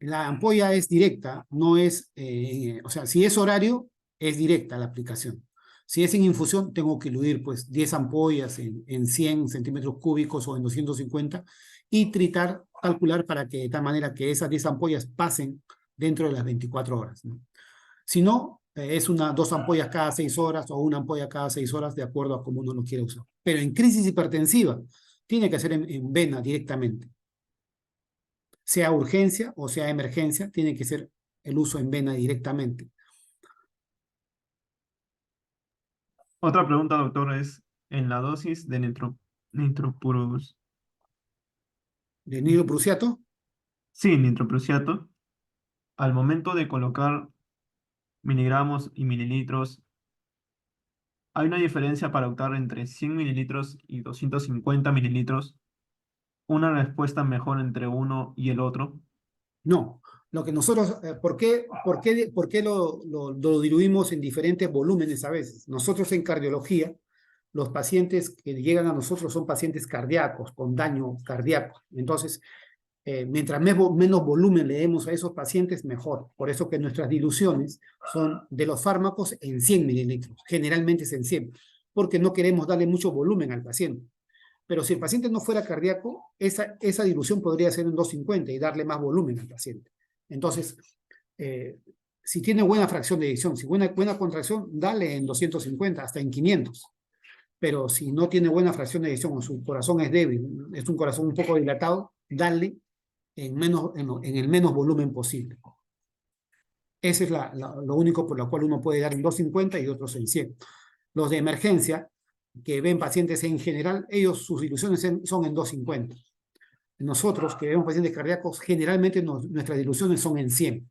La ampolla es directa, no es, o sea, si es horario, es directa la aplicación. Si es en infusión, tengo que diluir pues 10 ampollas en 100 centímetros cúbicos o en 250 y tritar, calcular para que de tal manera que esas 10 ampollas pasen dentro de las 24 horas, ¿no? Si no, es dos ampollas cada 6 horas o una ampolla cada 6 horas de acuerdo a cómo uno lo quiere usar. Pero en crisis hipertensiva, tiene que ser en vena directamente. Sea urgencia o sea emergencia, tiene que ser el uso en vena directamente.
Otra pregunta, doctor, es, en la dosis de nitropurus,
¿De nitroprusiato?
sí, nitroprusiato, al momento de colocar miligramos y mililitros, ¿hay una diferencia para optar entre 100 mililitros y 250 mililitros? ¿Una respuesta mejor entre uno y el otro?
No. Lo que nosotros, ¿por qué lo diluimos en diferentes volúmenes a veces? Nosotros en cardiología, los pacientes que llegan a nosotros son pacientes cardíacos, con daño cardíaco. Entonces, mientras menos volumen le demos a esos pacientes, mejor. Por eso que nuestras diluciones son de los fármacos en 100 mililitros. Generalmente es en 100, porque no queremos darle mucho volumen al paciente. Pero si el paciente no fuera cardíaco, esa dilución podría ser en 250 y darle más volumen al paciente. Entonces, si tiene buena fracción de eyección, si buena contracción, dale en 250, hasta en 500. Pero si no tiene buena fracción de eyección o su corazón es débil, es un corazón un poco dilatado, dale en el menos volumen posible. Ese es lo único por lo cual uno puede dar en 250 y otros en 100. Los de emergencia, que ven pacientes en general, sus diluciones son en 250. Nosotros, que vemos pacientes cardíacos, generalmente nuestras diluciones son en 100.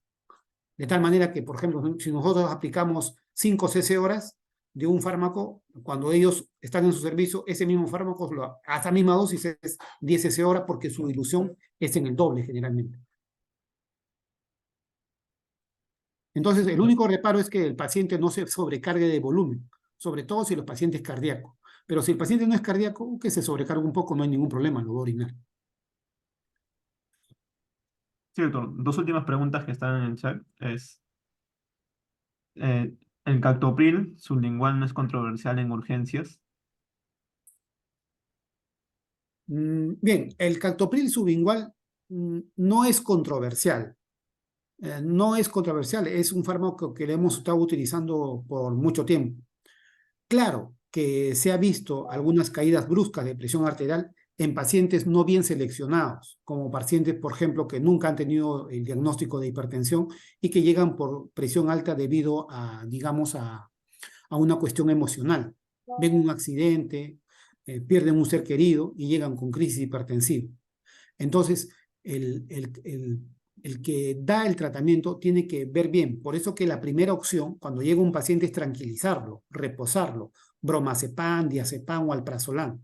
De tal manera que, por ejemplo, si nosotros aplicamos 5 cc horas de un fármaco, cuando ellos están en su servicio, ese mismo fármaco, a esa misma dosis es 10 cc horas porque su dilución es en el doble generalmente. Entonces, el único reparo es que el paciente no se sobrecargue de volumen, sobre todo si el paciente es cardíaco. Pero si el paciente no es cardíaco, que se sobrecargue un poco, no hay ningún problema, lo va a orinar.
Sí, doctor. Dos últimas preguntas que están en el chat es, El captopril sublingual no es controversial en urgencias.
Bien, el captopril sublingual no es controversial. No es controversial, es un fármaco que le hemos estado utilizando por mucho tiempo. Claro que se ha visto algunas caídas bruscas de presión arterial en pacientes no bien seleccionados, como pacientes, por ejemplo, que nunca han tenido el diagnóstico de hipertensión y que llegan por presión alta debido a, digamos, a una cuestión emocional. Ven un accidente, pierden un ser querido y llegan con crisis hipertensiva. Entonces, el que da el tratamiento tiene que ver bien. Por eso que la primera opción, cuando llega un paciente, es tranquilizarlo, reposarlo, bromazepam, diazepam o alprazolam.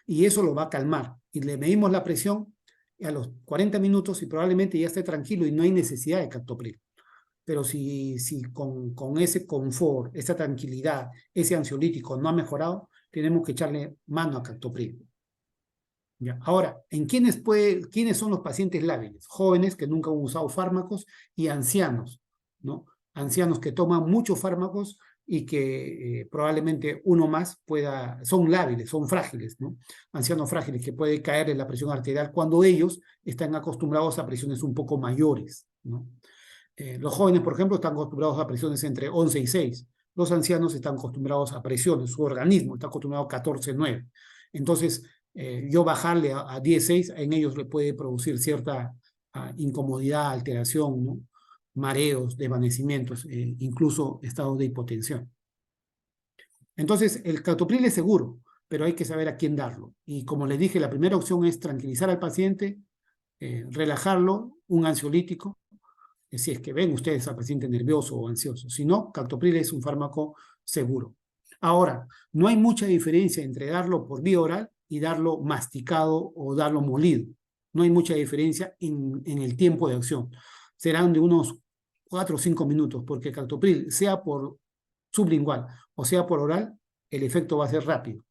Y eso lo va a calmar. Y le medimos la presión a los 40 minutos y probablemente ya esté tranquilo y no hay necesidad de captopril. Pero si con ese confort, esa tranquilidad, ese ansiolítico no ha mejorado, tenemos que echarle mano a captopril. ¿Ya? Ahora, ¿quiénes son los pacientes lábiles? Jóvenes que nunca han usado fármacos y ancianos, ¿no? Ancianos que toman muchos fármacos y que probablemente uno más son lábiles, son frágiles, ¿no? Ancianos frágiles que puede caer en la presión arterial cuando ellos están acostumbrados a presiones un poco mayores, ¿no? Los jóvenes, por ejemplo, están acostumbrados a presiones entre 11 y 6. Los ancianos están acostumbrados a presiones, su organismo está acostumbrado a 14, 9. Entonces, yo bajarle a 10,6, en ellos le puede producir cierta incomodidad, alteración, ¿no? Mareos, desvanecimientos, incluso estados de hipotensión. Entonces, el captopril es seguro, pero hay que saber a quién darlo. Y como les dije, la primera opción es tranquilizar al paciente, relajarlo, un ansiolítico, si es que ven ustedes al paciente nervioso o ansioso. Si no, captopril es un fármaco seguro. Ahora, no hay mucha diferencia entre darlo por vía oral y darlo masticado o darlo molido. No hay mucha diferencia en el tiempo de acción. Serán de unos 4 o 5 minutos, porque captopril, sea por sublingual o sea por oral, el efecto va a ser rápido.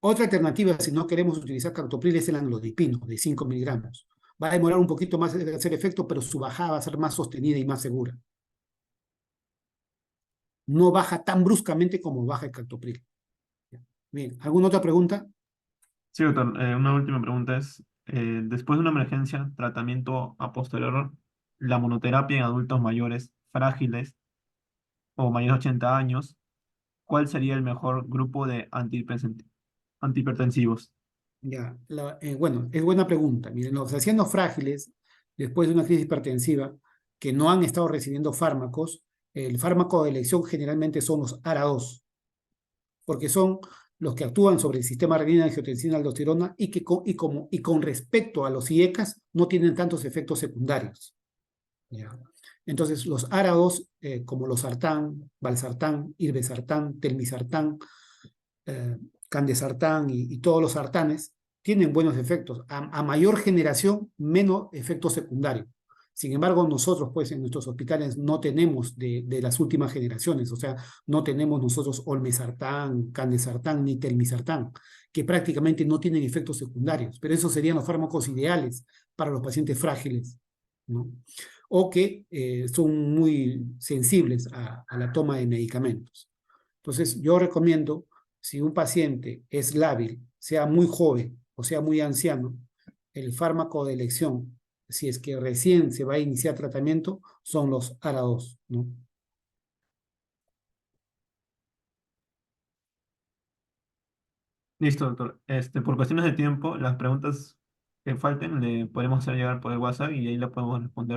Otra alternativa, si no queremos utilizar captopril, es el amlodipino de 5 miligramos. Va a demorar un poquito más de hacer efecto, pero su bajada va a ser más sostenida y más segura. No baja tan bruscamente como baja el captopril. Bien, ¿alguna otra pregunta?
Sí, doctor. Una última pregunta es, después de una emergencia, tratamiento a posterior, la monoterapia en adultos mayores, frágiles o mayores de 80 años, ¿cuál sería el mejor grupo de antihipertensivos?
Ya, bueno, es buena pregunta. Miren, los ancianos frágiles, después de una crisis hipertensiva, que no han estado recibiendo fármacos, el fármaco de elección generalmente son los ARA2, porque son los que actúan sobre el sistema renina-angiotensina-aldosterona y con respecto a los IECAS no tienen tantos efectos secundarios. ¿Ya? Entonces, los ARA2, como los sartán, valsartán, irbesartán, telmisartán, candesartán y todos los sartanes, tienen buenos efectos. A mayor generación, menos efectos secundarios. Sin embargo, nosotros, pues, en nuestros hospitales no tenemos de las últimas generaciones, o sea, no tenemos nosotros olmesartán, candesartán ni telmisartán, que prácticamente no tienen efectos secundarios, pero esos serían los fármacos ideales para los pacientes frágiles, ¿no? O que son muy sensibles a la toma de medicamentos. Entonces, yo recomiendo, si un paciente es lábil, sea muy joven o sea muy anciano, el fármaco de elección, si es que recién se va a iniciar tratamiento, son los ARA2, ¿no?
Listo, doctor. Por cuestiones de tiempo, las preguntas que falten le podemos hacer llegar por el WhatsApp y ahí la podemos responder.